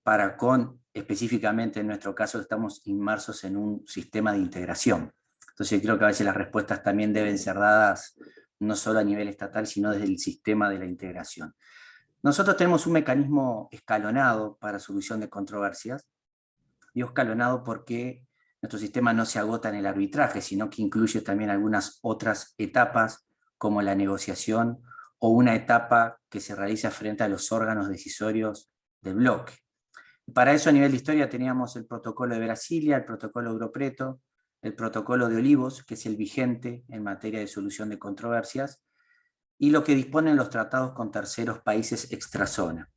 para con, específicamente en nuestro caso, estamos inmersos en un sistema de integración. Entonces creo que a veces las respuestas también deben ser dadas no solo a nivel estatal, sino desde el sistema de la integración. Nosotros tenemos un mecanismo escalonado para solución de controversias. Digo escalonado porque nuestro sistema no se agota en el arbitraje, sino que incluye también algunas otras etapas, como la negociación o una etapa que se realiza frente a los órganos decisorios del bloque. Para eso, a nivel de historia, teníamos el protocolo de Brasilia, el protocolo Europreto, el protocolo de Olivos, que es el vigente en materia de solución de controversias, y lo que disponen los tratados con terceros países extrazona.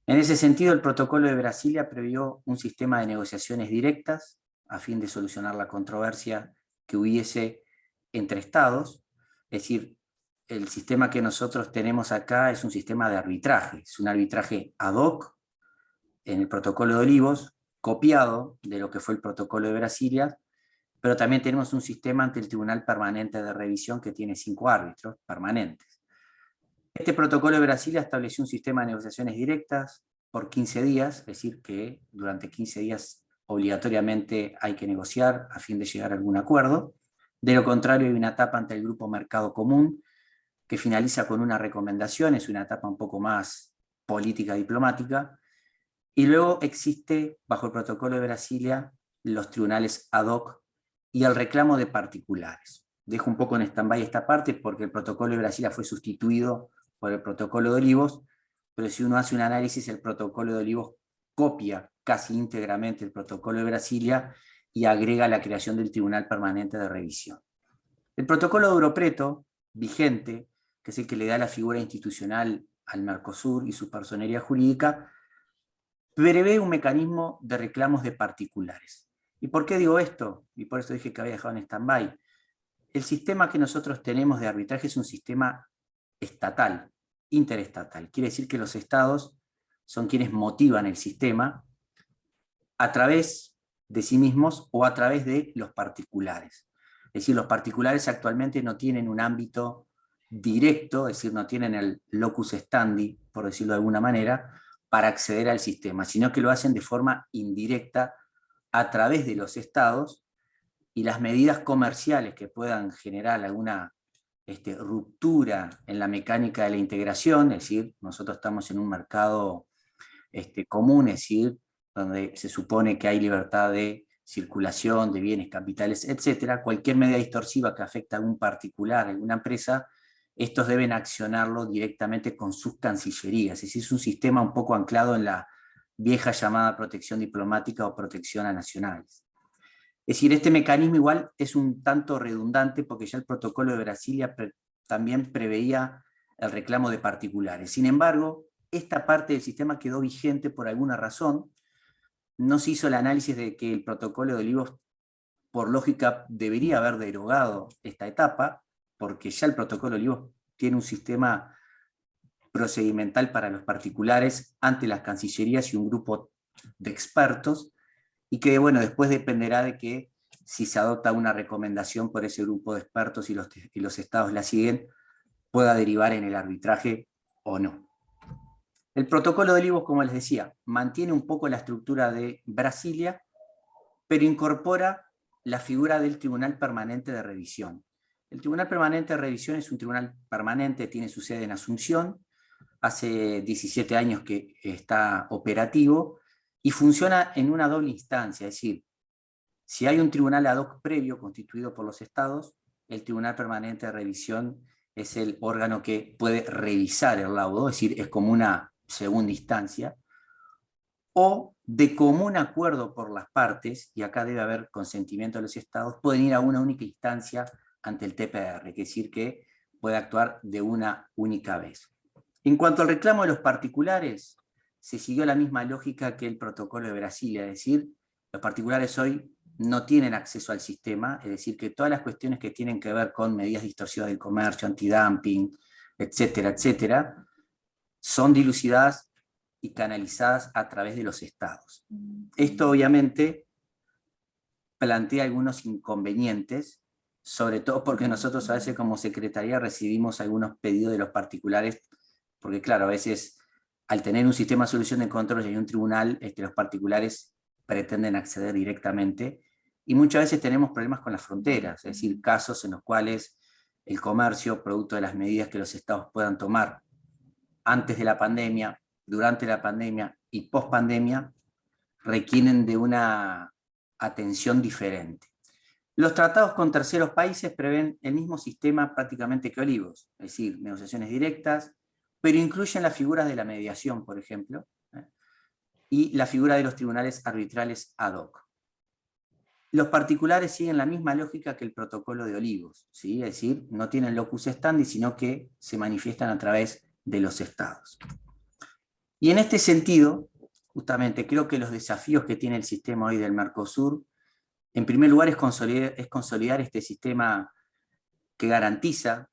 En ese sentido, el protocolo de Brasilia previó un sistema de negociaciones directas a fin de solucionar la controversia que hubiese entre estados. Es decir, el sistema que nosotros tenemos acá es un sistema de arbitraje, es un arbitraje ad hoc en el protocolo de Olivos, copiado de lo que fue el protocolo de Brasilia, pero también tenemos un sistema ante el Tribunal Permanente de Revisión que tiene 5 árbitros permanentes. Este protocolo de Brasilia estableció un sistema de negociaciones directas por 15 días, es decir, que durante 15 días obligatoriamente hay que negociar a fin de llegar a algún acuerdo. De lo contrario, hay una etapa ante el Grupo Mercado Común que finaliza con una recomendación, es una etapa un poco más política diplomática, y luego existe, bajo el protocolo de Brasilia, los tribunales ad hoc y el reclamo de particulares. Dejo un poco en stand-by esta parte porque el protocolo de Brasilia fue sustituido por el protocolo de Olivos, pero si uno hace un análisis, el protocolo de Olivos copia casi íntegramente el protocolo de Brasilia y agrega la creación del Tribunal Permanente de Revisión. El protocolo de Europreto, vigente, que es el que le da la figura institucional al Mercosur y su personería jurídica, prevé un mecanismo de reclamos de particulares. ¿Y por qué digo esto? Y por eso dije que había dejado en stand-by. El sistema que nosotros tenemos de arbitraje es un sistema estatal, interestatal. Quiere decir que los estados son quienes motivan el sistema a través de sí mismos o a través de los particulares. Es decir, los particulares actualmente no tienen un ámbito directo, es decir, no tienen el locus standi, por decirlo de alguna manera, para acceder al sistema, sino que lo hacen de forma indirecta a través de los estados, y las medidas comerciales que puedan generar alguna ruptura en la mecánica de la integración, es decir, nosotros estamos en un mercado común, es decir, donde se supone que hay libertad de circulación de bienes, capitales, etc. Cualquier medida distorsiva que afecte a algún particular, a alguna empresa, estos deben accionarlo directamente con sus cancillerías. Es decir, es un sistema un poco anclado en la vieja llamada protección diplomática o protección a nacionales. Es decir, este mecanismo igual es un tanto redundante porque ya el protocolo de Brasilia también preveía el reclamo de particulares. Sin embargo, esta parte del sistema quedó vigente por alguna razón. No se hizo el análisis de que el protocolo de Olivos, por lógica, debería haber derogado esta etapa, porque ya el protocolo de Olivos tiene un sistema procedimental para los particulares ante las cancillerías y un grupo de expertos, y que, bueno, después dependerá de que si se adopta una recomendación por ese grupo de expertos y los estados la siguen, pueda derivar en el arbitraje o no. El protocolo de Olivos, como les decía, mantiene un poco la estructura de Brasilia, pero incorpora la figura del Tribunal Permanente de Revisión. El Tribunal Permanente de Revisión es un tribunal permanente, tiene su sede en Asunción, hace 17 años que está operativo, y funciona en una doble instancia, es decir, si hay un tribunal ad hoc previo constituido por los estados, el Tribunal Permanente de Revisión es el órgano que puede revisar el laudo, es decir, es como una segunda instancia, o de común acuerdo por las partes, y acá debe haber consentimiento de los estados, pueden ir a una única instancia ante el TPR, es decir, que puede actuar de una única vez. En cuanto al reclamo de los particulares, se siguió la misma lógica que el protocolo de Brasilia, es decir, los particulares hoy no tienen acceso al sistema, es decir, que todas las cuestiones que tienen que ver con medidas distorsivas del comercio, antidumping, etcétera, etcétera, son dilucidadas y canalizadas a través de los estados. Esto obviamente plantea algunos inconvenientes, sobre todo porque nosotros a veces como Secretaría recibimos algunos pedidos de los particulares, porque claro, a veces al tener un sistema de solución de control y un tribunal, los particulares pretenden acceder directamente, y muchas veces tenemos problemas con las fronteras, es decir, casos en los cuales el comercio, producto de las medidas que los estados puedan tomar antes de la pandemia, durante la pandemia y post pandemia, requieren de una atención diferente. Los tratados con terceros países prevén el mismo sistema prácticamente que Olivos, es decir, negociaciones directas, pero incluyen las figuras de la mediación, por ejemplo, y la figura de los tribunales arbitrales ad hoc. Los particulares siguen la misma lógica que el protocolo de Olivos, ¿sí? Es decir, no tienen locus standi, sino que se manifiestan a través de los estados. Y en este sentido, justamente creo que los desafíos que tiene el sistema hoy del Mercosur, en primer lugar es consolidar este sistema que garantiza,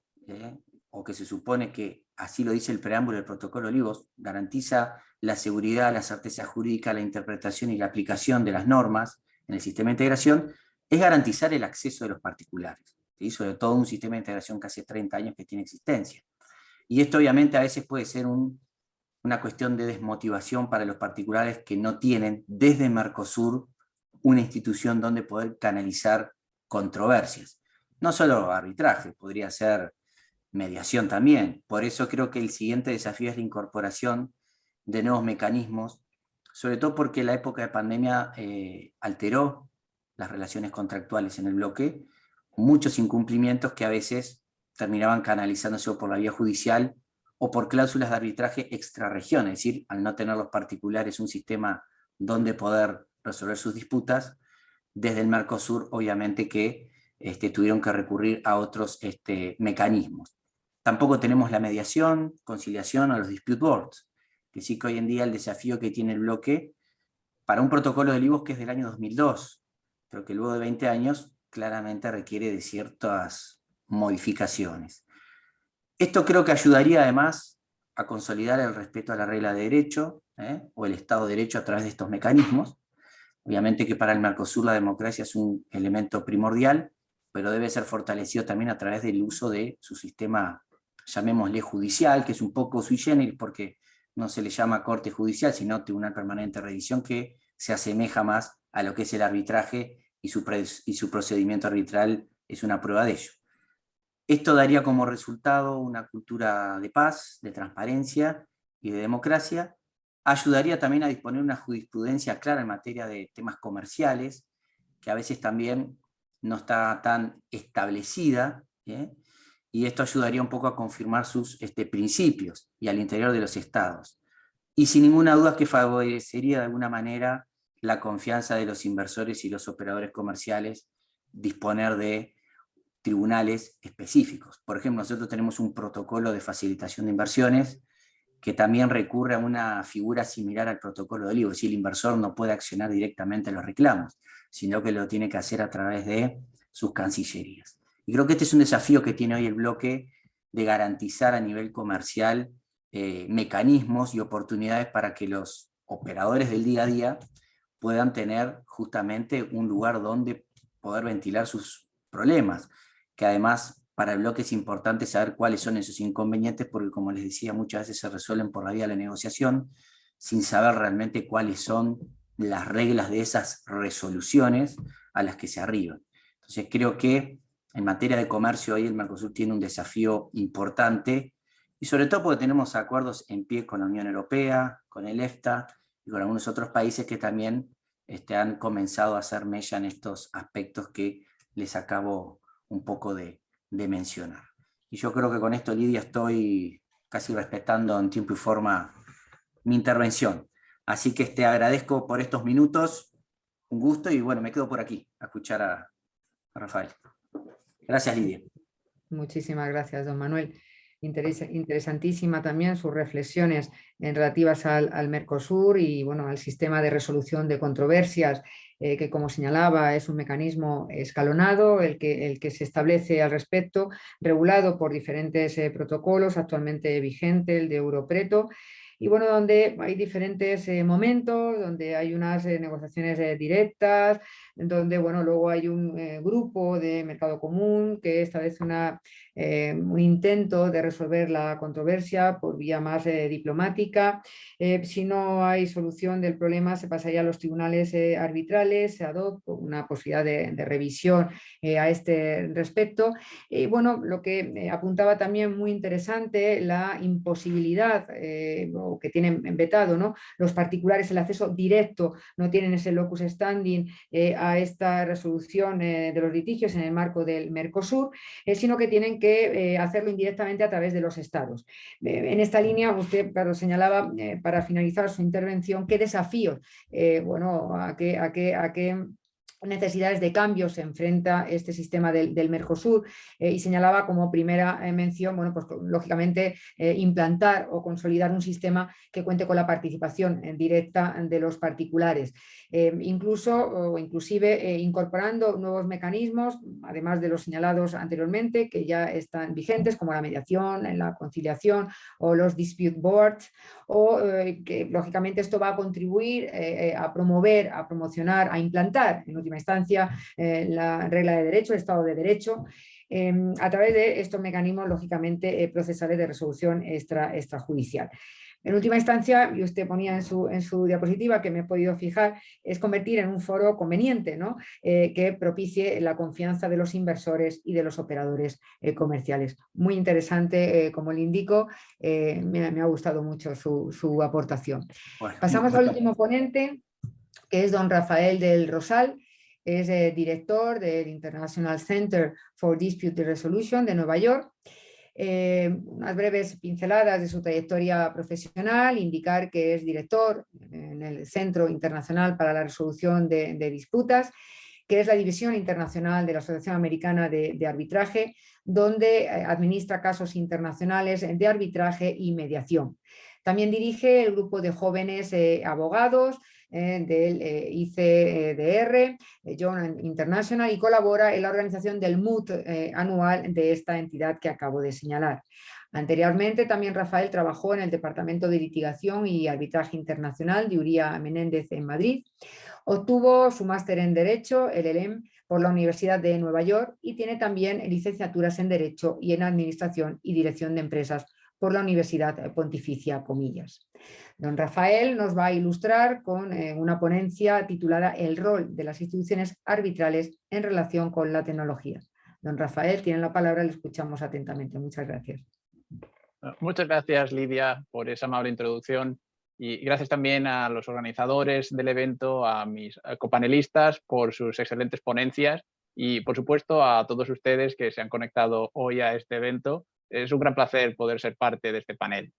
o que se supone que así lo dice el preámbulo del protocolo Olivos, garantiza la seguridad, la certeza jurídica, la interpretación y la aplicación de las normas en el sistema de integración, es garantizar el acceso de los particulares, ¿sí? Sobre todo un sistema de integración que hace 30 años que tiene existencia. Y esto obviamente a veces puede ser una cuestión de desmotivación para los particulares que no tienen desde Mercosur una institución donde poder canalizar controversias. No solo arbitraje, podría ser mediación también. Por eso creo que el siguiente desafío es la incorporación de nuevos mecanismos, sobre todo porque la época de pandemia alteró las relaciones contractuales en el bloque, muchos incumplimientos que a veces terminaban canalizándose por la vía judicial o por cláusulas de arbitraje extrarregión, es decir, al no tener los particulares un sistema donde poder resolver sus disputas, desde el Mercosur obviamente que tuvieron que recurrir a otros mecanismos. Tampoco tenemos la mediación, conciliación o los dispute boards, que sí que hoy en día el desafío que tiene el bloque para un protocolo de Olivos que es del año 2002, pero que luego de 20 años claramente requiere de ciertas modificaciones. Esto creo que ayudaría además a consolidar el respeto a la regla de derecho, o el Estado de Derecho a través de estos mecanismos. Obviamente que para el Mercosur la democracia es un elemento primordial, pero debe ser fortalecido también a través del uso de su sistema, llamémosle judicial, que es un poco sui generis porque no se le llama corte judicial, sino tribunal permanente de revisión, que se asemeja más a lo que es el arbitraje y su procedimiento arbitral es una prueba de ello. Esto daría como resultado una cultura de paz, de transparencia y de democracia. Ayudaría también a disponer una jurisprudencia clara en materia de temas comerciales, que a veces también no está tan establecida, y esto ayudaría un poco a confirmar sus principios y al interior de los estados. Y sin ninguna duda que favorecería de alguna manera la confianza de los inversores y los operadores comerciales disponer de tribunales específicos. Por ejemplo, nosotros tenemos un protocolo de facilitación de inversiones que también recurre a una figura similar al protocolo de Olivos, es decir, el inversor no puede accionar directamente a los reclamos, sino que lo tiene que hacer a través de sus cancillerías. Y creo que este es un desafío que tiene hoy el bloque de garantizar a nivel comercial mecanismos y oportunidades para que los operadores del día a día puedan tener justamente un lugar donde poder ventilar sus problemas, que además para el bloque es importante saber cuáles son esos inconvenientes, porque como les decía, muchas veces se resuelven por la vía de la negociación, sin saber realmente cuáles son las reglas de esas resoluciones a las que se arriban. Entonces creo que en materia de comercio hoy el Mercosur tiene un desafío importante, y sobre todo porque tenemos acuerdos en pie con la Unión Europea, con el EFTA y con algunos otros países que también han comenzado a hacer mella en estos aspectos que les acabo un poco de mencionar. Y yo creo que con esto, Lidia, estoy casi respetando en tiempo y forma mi intervención. Así que te agradezco por estos minutos, un gusto, y bueno, me quedo por aquí a escuchar a Rafael. Gracias, Lidia. Muchísimas gracias, don Manuel. interesantísima también sus reflexiones relativas al Mercosur y bueno, al sistema de resolución de controversias, que como señalaba es un mecanismo escalonado, el que se establece al respecto, regulado por diferentes protocolos, actualmente vigente el de Europreto, y bueno, donde hay diferentes momentos, donde hay unas negociaciones directas, donde bueno, luego hay un grupo de mercado común que establece un intento de resolver la controversia por vía más diplomática. Si no hay solución del problema, se pasaría a los tribunales arbitrales, se adopta una posibilidad de revisión a este respecto. Y bueno, lo que apuntaba también muy interesante, la imposibilidad que tienen vetado, ¿no?, los particulares el acceso directo, no tienen ese locus standing a esta resolución de los litigios en el marco del Mercosur, sino que tienen que hacerlo indirectamente a través de los estados. En esta línea, usted, claro, señalaba para finalizar su intervención qué desafíos, bueno, a qué necesidades de cambio se enfrenta este sistema del Mercosur, y señalaba como primera mención, bueno, pues lógicamente implantar o consolidar un sistema que cuente con la participación directa de los particulares, incluso o inclusive incorporando nuevos mecanismos, además de los señalados anteriormente, que ya están vigentes, como la mediación, la conciliación o los dispute boards, o que lógicamente esto va a contribuir a promover, a promocionar, a implantar en última instancia la regla de derecho, el Estado de Derecho, a través de estos mecanismos lógicamente procesales de resolución extrajudicial. En última instancia, y usted ponía en su diapositiva, que me he podido fijar, es convertir en un foro conveniente, ¿no?, que propicie la confianza de los inversores y de los operadores comerciales. Muy interesante, como le indico, me ha gustado mucho su aportación. Bueno, Pasamos al último ponente, que es don Rafael del Rosal. Es director del International Center for Dispute Resolution de Nueva York. Unas breves pinceladas de su trayectoria profesional, indicar que es director en el Centro Internacional para la Resolución de Disputas, que es la división internacional de la Asociación Americana de Arbitraje, donde administra casos internacionales de arbitraje y mediación. También dirige el grupo de jóvenes abogados del ICDR, John International, y colabora en la organización del MUT anual de esta entidad que acabo de señalar. Anteriormente también Rafael trabajó en el Departamento de Litigación y Arbitraje Internacional de Uría Menéndez en Madrid. Obtuvo su máster en Derecho, el LLM, por la Universidad de Nueva York, y tiene también licenciaturas en Derecho y en Administración y Dirección de Empresas por la Universidad Pontificia Comillas. Don Rafael nos va a ilustrar con una ponencia titulada El rol de las instituciones arbitrales en relación con la tecnología. Don Rafael, tiene la palabra, le escuchamos atentamente. Muchas gracias. Muchas gracias, Lidia, por esa amable introducción, y gracias también a los organizadores del evento, a mis copanelistas por sus excelentes ponencias, y por supuesto a todos ustedes que se han conectado hoy a este evento. Es un gran placer poder ser parte de este panel.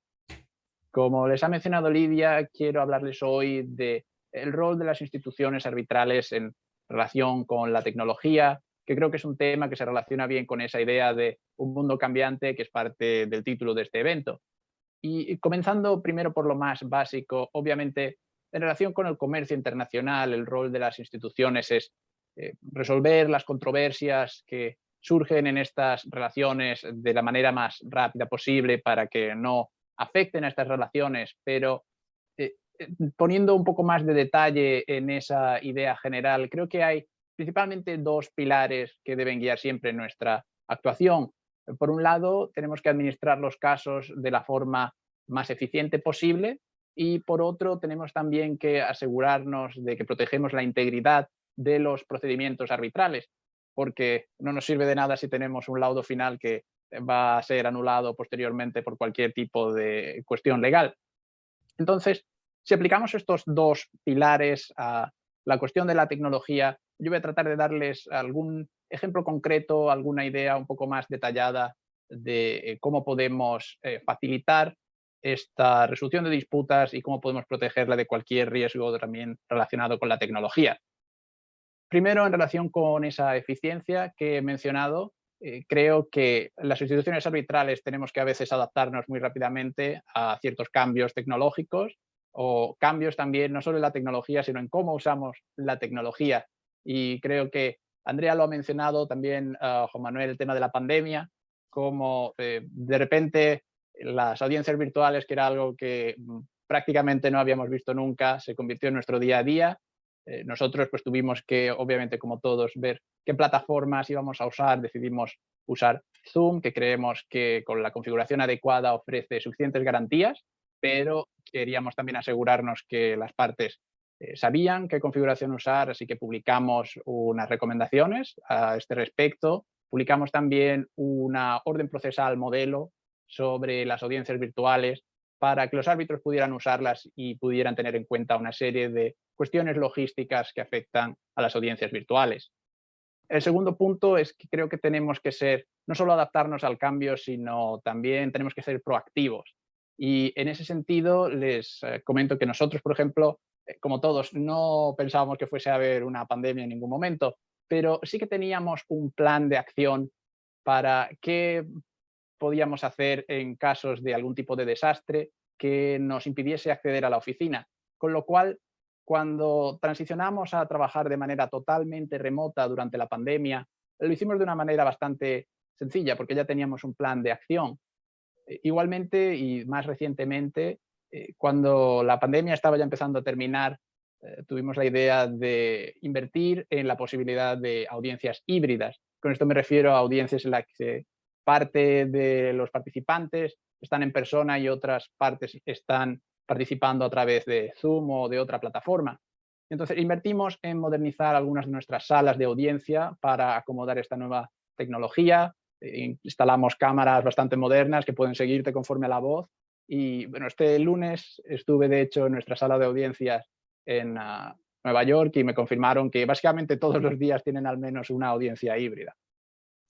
Como les ha mencionado Lidia, quiero hablarles hoy del rol de las instituciones arbitrales en relación con la tecnología, que creo que es un tema que se relaciona bien con esa idea de un mundo cambiante que es parte del título de este evento. Y comenzando primero por lo más básico, obviamente en relación con el comercio internacional, el rol de las instituciones es resolver las controversias que surgen en estas relaciones de la manera más rápida posible para que no afecten a estas relaciones, pero poniendo un poco más de detalle en esa idea general, creo que hay principalmente dos pilares que deben guiar siempre nuestra actuación. Por un lado, tenemos que administrar los casos de la forma más eficiente posible, y por otro, tenemos también que asegurarnos de que protegemos la integridad de los procedimientos arbitrales, porque no nos sirve de nada si tenemos un laudo final que va a ser anulado posteriormente por cualquier tipo de cuestión legal. Entonces, si aplicamos estos dos pilares a la cuestión de la tecnología, yo voy a tratar de darles algún ejemplo concreto, alguna idea un poco más detallada de cómo podemos facilitar esta resolución de disputas y cómo podemos protegerla de cualquier riesgo también relacionado con la tecnología. Primero, en relación con esa eficiencia que he mencionado, creo que las instituciones arbitrales tenemos que a veces adaptarnos muy rápidamente a ciertos cambios tecnológicos o cambios también no solo en la tecnología, sino en cómo usamos la tecnología. Y creo que Andrea lo ha mencionado también, Juan Manuel, el tema de la pandemia, como de repente las audiencias virtuales, que era algo que prácticamente no habíamos visto nunca, se convirtió en nuestro día a día. Nosotros pues tuvimos que, obviamente como todos, ver qué plataformas íbamos a usar. Decidimos usar Zoom, que creemos que con la configuración adecuada ofrece suficientes garantías, pero queríamos también asegurarnos que las partes sabían qué configuración usar, así que publicamos unas recomendaciones a este respecto. Publicamos también una orden procesal modelo sobre las audiencias virtuales para que los árbitros pudieran usarlas y pudieran tener en cuenta una serie de cuestiones logísticas que afectan a las audiencias virtuales. El segundo punto es que creo que tenemos que ser, no solo adaptarnos al cambio, sino también tenemos que ser proactivos. Y en ese sentido les comento que nosotros, por ejemplo, como todos, no pensábamos que fuese a haber una pandemia en ningún momento, pero sí que teníamos un plan de acción para qué podíamos hacer en casos de algún tipo de desastre que nos impidiese acceder a la oficina. Con lo cual, cuando transicionamos a trabajar de manera totalmente remota durante la pandemia, lo hicimos de una manera bastante sencilla, porque ya teníamos un plan de acción. Igualmente, y más recientemente, cuando la pandemia estaba ya empezando a terminar, tuvimos la idea de invertir en la posibilidad de audiencias híbridas. Con esto me refiero a audiencias en las que parte de los participantes están en persona y otras partes están participando a través de Zoom o de otra plataforma. Entonces, invertimos en modernizar algunas de nuestras salas de audiencia para acomodar esta nueva tecnología. Instalamos cámaras bastante modernas que pueden seguirte conforme a la voz. Y bueno, este lunes estuve de hecho en nuestra sala de audiencias en Nueva York y me confirmaron que básicamente todos los días tienen al menos una audiencia híbrida.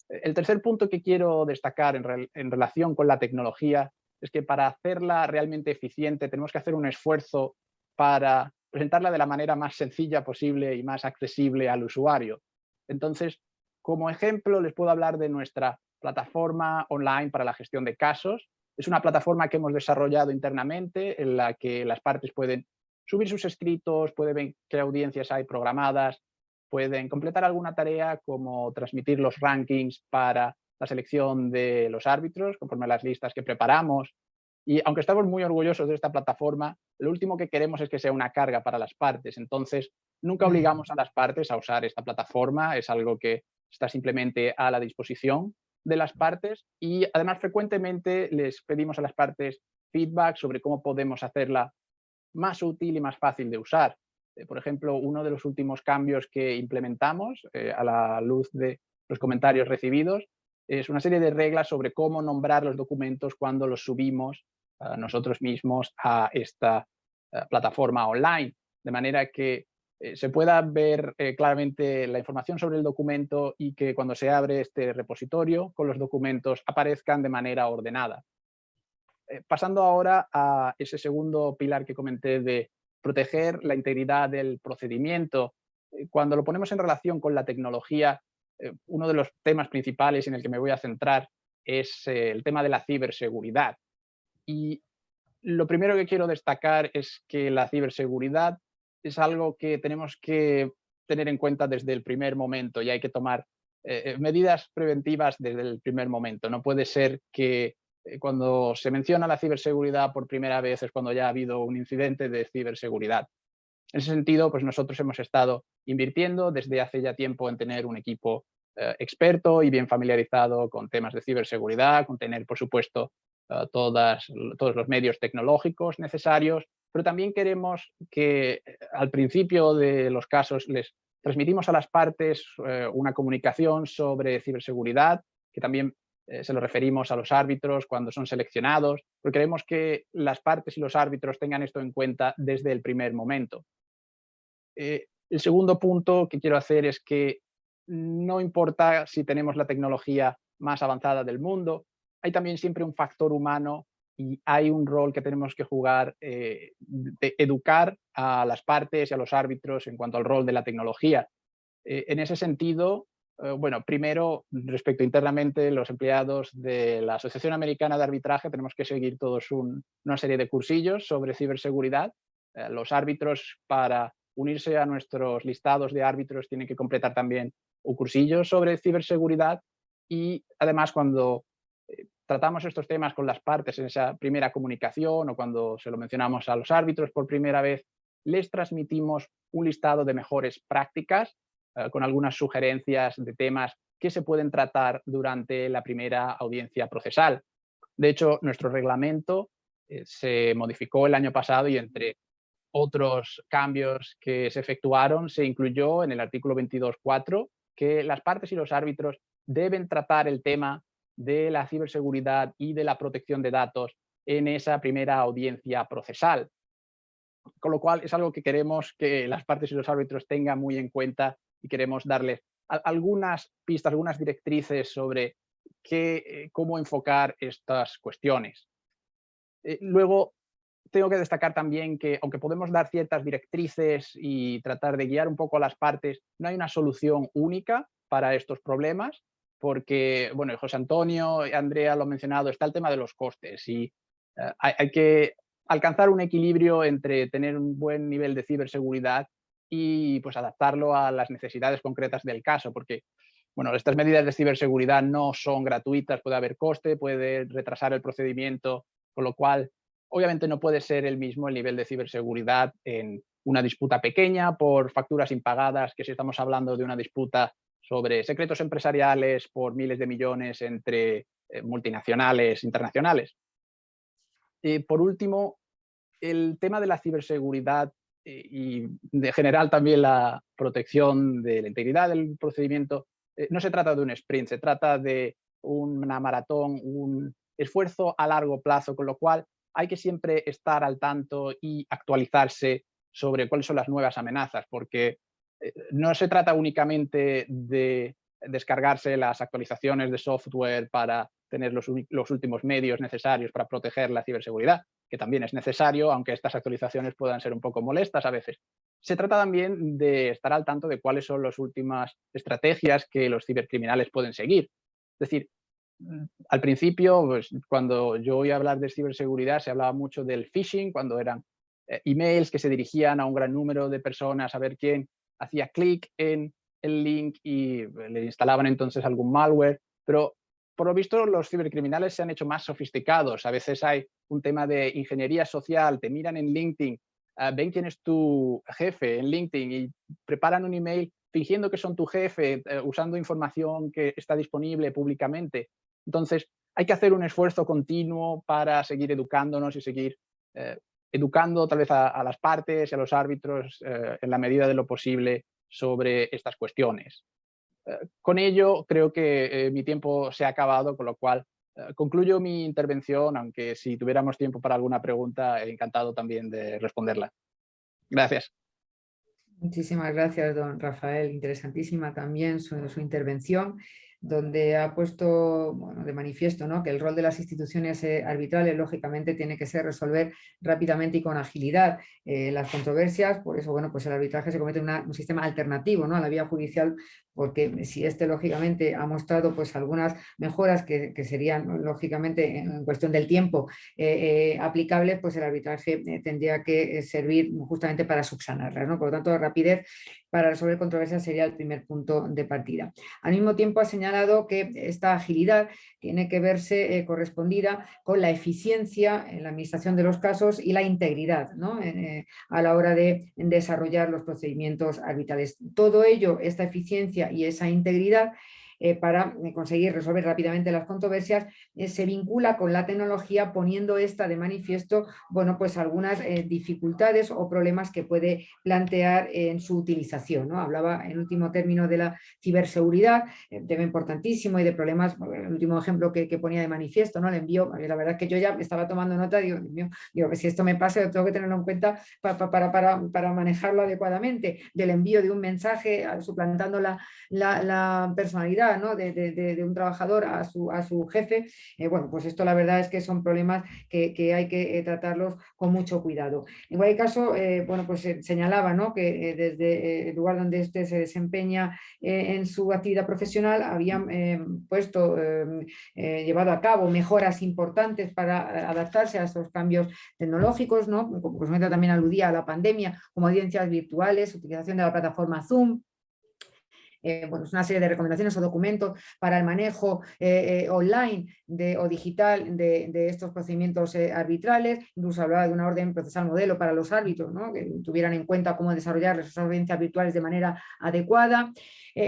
El tercer punto que quiero destacar en relación con la tecnología es que para hacerla realmente eficiente tenemos que hacer un esfuerzo para presentarla de la manera más sencilla posible y más accesible al usuario. Entonces, como ejemplo, les puedo hablar de nuestra plataforma online para la gestión de casos. Es una plataforma que hemos desarrollado internamente en la que las partes pueden subir sus escritos, pueden ver qué audiencias hay programadas, pueden completar alguna tarea como transmitir los rankings para la selección de los árbitros conforme a las listas que preparamos. Y aunque estamos muy orgullosos de esta plataforma, lo último que queremos es que sea una carga para las partes. Entonces, nunca obligamos a las partes a usar esta plataforma, es algo que está simplemente a la disposición de las partes y además frecuentemente les pedimos a las partes feedback sobre cómo podemos hacerla más útil y más fácil de usar. Por ejemplo, uno de los últimos cambios que implementamos a la luz de los comentarios recibidos es una serie de reglas sobre cómo nombrar los documentos cuando los subimos nosotros mismos a esta plataforma online, de manera que se pueda ver claramente la información sobre el documento y que cuando se abre este repositorio con los documentos aparezcan de manera ordenada. Pasando ahora a ese segundo pilar que comenté de proteger la integridad del procedimiento. Cuando lo ponemos en relación con la tecnología, uno de los temas principales en el que me voy a centrar es el tema de la ciberseguridad. Y lo primero que quiero destacar es que la ciberseguridad es algo que tenemos que tener en cuenta desde el primer momento y hay que tomar medidas preventivas desde el primer momento. No puede ser que cuando se menciona la ciberseguridad por primera vez es cuando ya ha habido un incidente de ciberseguridad. En ese sentido, pues nosotros hemos estado invirtiendo desde hace ya tiempo en tener un equipo experto y bien familiarizado con temas de ciberseguridad, con tener, por supuesto, todos los medios tecnológicos necesarios, pero también queremos que al principio de los casos les transmitimos a las partes una comunicación sobre ciberseguridad, que también se lo referimos a los árbitros cuando son seleccionados, porque queremos que las partes y los árbitros tengan esto en cuenta desde el primer momento. El segundo punto que quiero hacer es que no importa si tenemos la tecnología más avanzada del mundo, hay también siempre un factor humano y hay un rol que tenemos que jugar de educar a las partes y a los árbitros en cuanto al rol de la tecnología. En ese sentido, Bueno, primero, respecto internamente, los empleados de la Asociación Americana de Arbitraje tenemos que seguir todos una serie de cursillos sobre ciberseguridad. Los árbitros, para unirse a nuestros listados de árbitros, tienen que completar también un cursillo sobre ciberseguridad, y además cuando tratamos estos temas con las partes en esa primera comunicación o cuando se lo mencionamos a los árbitros por primera vez, les transmitimos un listado de mejores prácticas con algunas sugerencias de temas que se pueden tratar durante la primera audiencia procesal. De hecho, nuestro reglamento se modificó el año pasado y entre otros cambios que se efectuaron se incluyó en el artículo 22.4 que las partes y los árbitros deben tratar el tema de la ciberseguridad y de la protección de datos en esa primera audiencia procesal. Con lo cual es algo que queremos que las partes y los árbitros tengan muy en cuenta y queremos darles algunas pistas, algunas directrices sobre cómo enfocar estas cuestiones. Luego, tengo que destacar también que, aunque podemos dar ciertas directrices y tratar de guiar un poco a las partes, no hay una solución única para estos problemas, porque, bueno, José Antonio y Andrea lo han mencionado, está el tema de los costes y hay que alcanzar un equilibrio entre tener un buen nivel de ciberseguridad y pues adaptarlo a las necesidades concretas del caso, porque bueno, estas medidas de ciberseguridad no son gratuitas, puede haber coste, puede retrasar el procedimiento, con lo cual obviamente no puede ser el mismo el nivel de ciberseguridad en una disputa pequeña por facturas impagadas que si estamos hablando de una disputa sobre secretos empresariales por miles de millones entre multinacionales internacionales. Por último, el tema de la ciberseguridad y de general también la protección de la integridad del procedimiento, no se trata de un sprint, se trata de una maratón, un esfuerzo a largo plazo, con lo cual hay que siempre estar al tanto y actualizarse sobre cuáles son las nuevas amenazas, porque no se trata únicamente de descargarse las actualizaciones de software para tener los últimos medios necesarios para proteger la ciberseguridad, que también es necesario, aunque estas actualizaciones puedan ser un poco molestas a veces. Se trata también de estar al tanto de cuáles son las últimas estrategias que los cibercriminales pueden seguir. Es decir, al principio, pues, cuando yo oí hablar de ciberseguridad, se hablaba mucho del phishing, cuando eran emails que se dirigían a un gran número de personas a ver quién hacía clic en el link y le instalaban entonces algún malware, pero por lo visto los cibercriminales se han hecho más sofisticados. A veces hay un tema de ingeniería social, te miran en LinkedIn, ven quién es tu jefe en LinkedIn y preparan un email fingiendo que son tu jefe, usando información que está disponible públicamente. Entonces, hay que hacer un esfuerzo continuo para seguir educándonos y seguir educando tal vez a las partes y a los árbitros en la medida de lo posible sobre estas cuestiones. Con ello, creo que mi tiempo se ha acabado, con lo cual concluyo mi intervención, aunque si tuviéramos tiempo para alguna pregunta, encantado también de responderla. Gracias. Muchísimas gracias, don Rafael. Interesantísima también su intervención, donde ha puesto de manifiesto, ¿no?, que el rol de las instituciones arbitrales, lógicamente, tiene que ser resolver rápidamente y con agilidad las controversias. Por eso, bueno, pues el arbitraje se convierte en un sistema alternativo, ¿no?, a la vía judicial, porque si este, lógicamente, ha mostrado pues algunas mejoras que serían, lógicamente, en cuestión del tiempo aplicables, pues el arbitraje tendría que servir justamente para subsanarlas, ¿no? Por lo tanto, la rapidez para resolver controversias sería el primer punto de partida. Al mismo tiempo, ha señalado que esta agilidad tiene que verse correspondida con la eficiencia en la administración de los casos y la integridad, ¿no?, a la hora de desarrollar los procedimientos arbitrales. Todo ello, esta eficiencia y esa integridad, para conseguir resolver rápidamente las controversias, se vincula con la tecnología, poniendo esta de manifiesto, bueno, pues algunas dificultades o problemas que puede plantear en su utilización, ¿no? Hablaba en último término de la ciberseguridad, tema importantísimo, y de problemas. El último ejemplo que ponía de manifiesto, ¿no?, el envío. La verdad es que yo ya estaba tomando nota, digo que si esto me pasa, tengo que tenerlo en cuenta para manejarlo adecuadamente, del envío de un mensaje suplantando la personalidad responsabilidad, ¿no? de un trabajador a su jefe, bueno, pues esto la verdad es que son problemas que hay que tratarlos con mucho cuidado. En cualquier caso, bueno, pues señalaba, ¿no? que desde el lugar donde este se desempeña en su actividad profesional habían llevado a cabo mejoras importantes para adaptarse a estos cambios tecnológicos, ¿no? Como también aludía a la pandemia, como audiencias virtuales, utilización de la plataforma Zoom. Bueno, es una serie de recomendaciones o documentos para el manejo online o digital de estos procedimientos arbitrales. Incluso hablaba de una orden procesal modelo para los árbitros, ¿no? que tuvieran en cuenta cómo desarrollar esas audiencias virtuales de manera adecuada.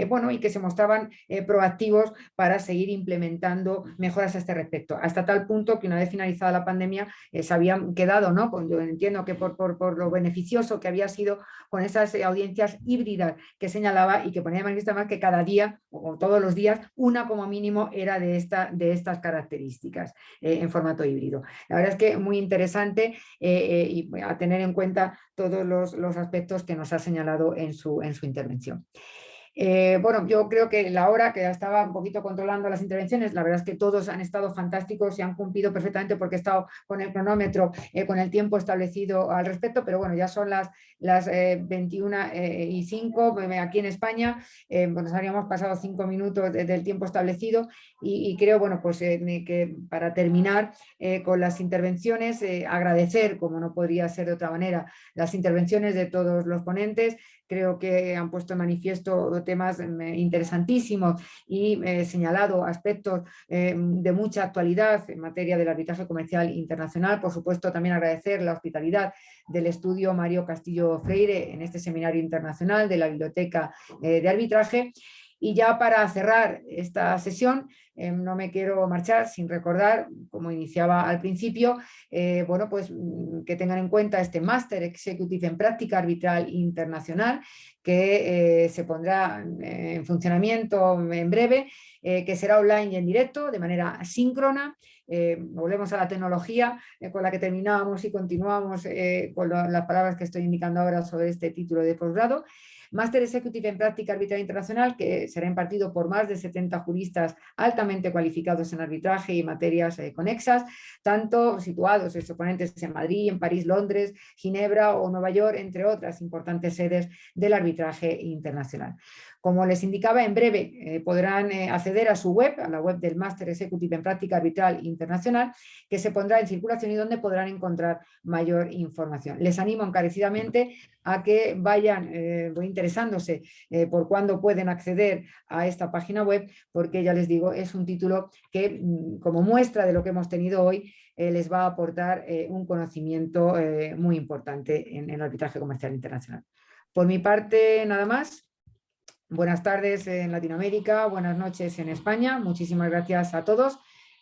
Bueno, y que se mostraban proactivos para seguir implementando mejoras a este respecto, hasta tal punto que una vez finalizada la pandemia se habían quedado, ¿no? Yo entiendo que por lo beneficioso que había sido con esas audiencias híbridas que señalaba y que ponía de manifiesto más que cada día o todos los días una como mínimo era de estas características en formato híbrido. La verdad es que muy interesante y a tener en cuenta todos los aspectos que nos ha señalado en su intervención. Bueno, yo creo que la hora que ya estaba un poquito controlando las intervenciones, la verdad es que todos han estado fantásticos y han cumplido perfectamente porque he estado con el cronómetro, con el tiempo establecido al respecto, pero bueno, ya son las 21:05 aquí en España, nos habíamos pasado 5 minutos del tiempo establecido y creo, bueno, pues que para terminar con las intervenciones, agradecer, como no podría ser de otra manera, las intervenciones de todos los ponentes. Creo que han puesto en manifiesto temas interesantísimos y señalado aspectos de mucha actualidad en materia del arbitraje comercial internacional. Por supuesto, también agradecer la hospitalidad del estudio Mario Castillo Freire en este seminario internacional de la Biblioteca de Arbitraje. Y ya para cerrar esta sesión, no me quiero marchar sin recordar, como iniciaba al principio, bueno, pues que tengan en cuenta este Máster Executive en Práctica Arbitral Internacional que se pondrá en funcionamiento en breve, que será online y en directo, de manera síncrona. Volvemos a la tecnología con la que terminábamos y continuamos con las palabras que estoy indicando ahora sobre este título de posgrado. Máster Executive en Práctica Arbitral Internacional, que será impartido por más de 70 juristas altamente cualificados en arbitraje y materias conexas, tanto situados sus ponentes en Madrid, en París, Londres, Ginebra o Nueva York, entre otras importantes sedes del arbitraje internacional. Como les indicaba, en breve podrán acceder a su web, a la web del Máster Executive en Práctica Arbitral Internacional, que se pondrá en circulación y donde podrán encontrar mayor información. Les animo encarecidamente a que vayan interesándose por cuándo pueden acceder a esta página web, porque ya les digo, es un título que, como muestra de lo que hemos tenido hoy, les va a aportar un conocimiento muy importante en el arbitraje comercial internacional. Por mi parte, nada más. Buenas tardes en Latinoamérica, buenas noches en España. Muchísimas gracias a todos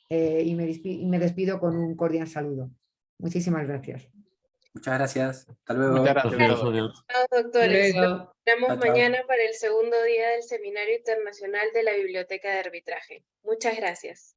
y me despido con un cordial saludo. Muchísimas gracias. Muchas gracias. Hasta luego. Muchas gracias. Adiós, adiós. Doctores, Luego. nos vemos Chao, chao. mañana para el segundo día del Seminario Internacional de la Biblioteca de Arbitraje. Muchas gracias.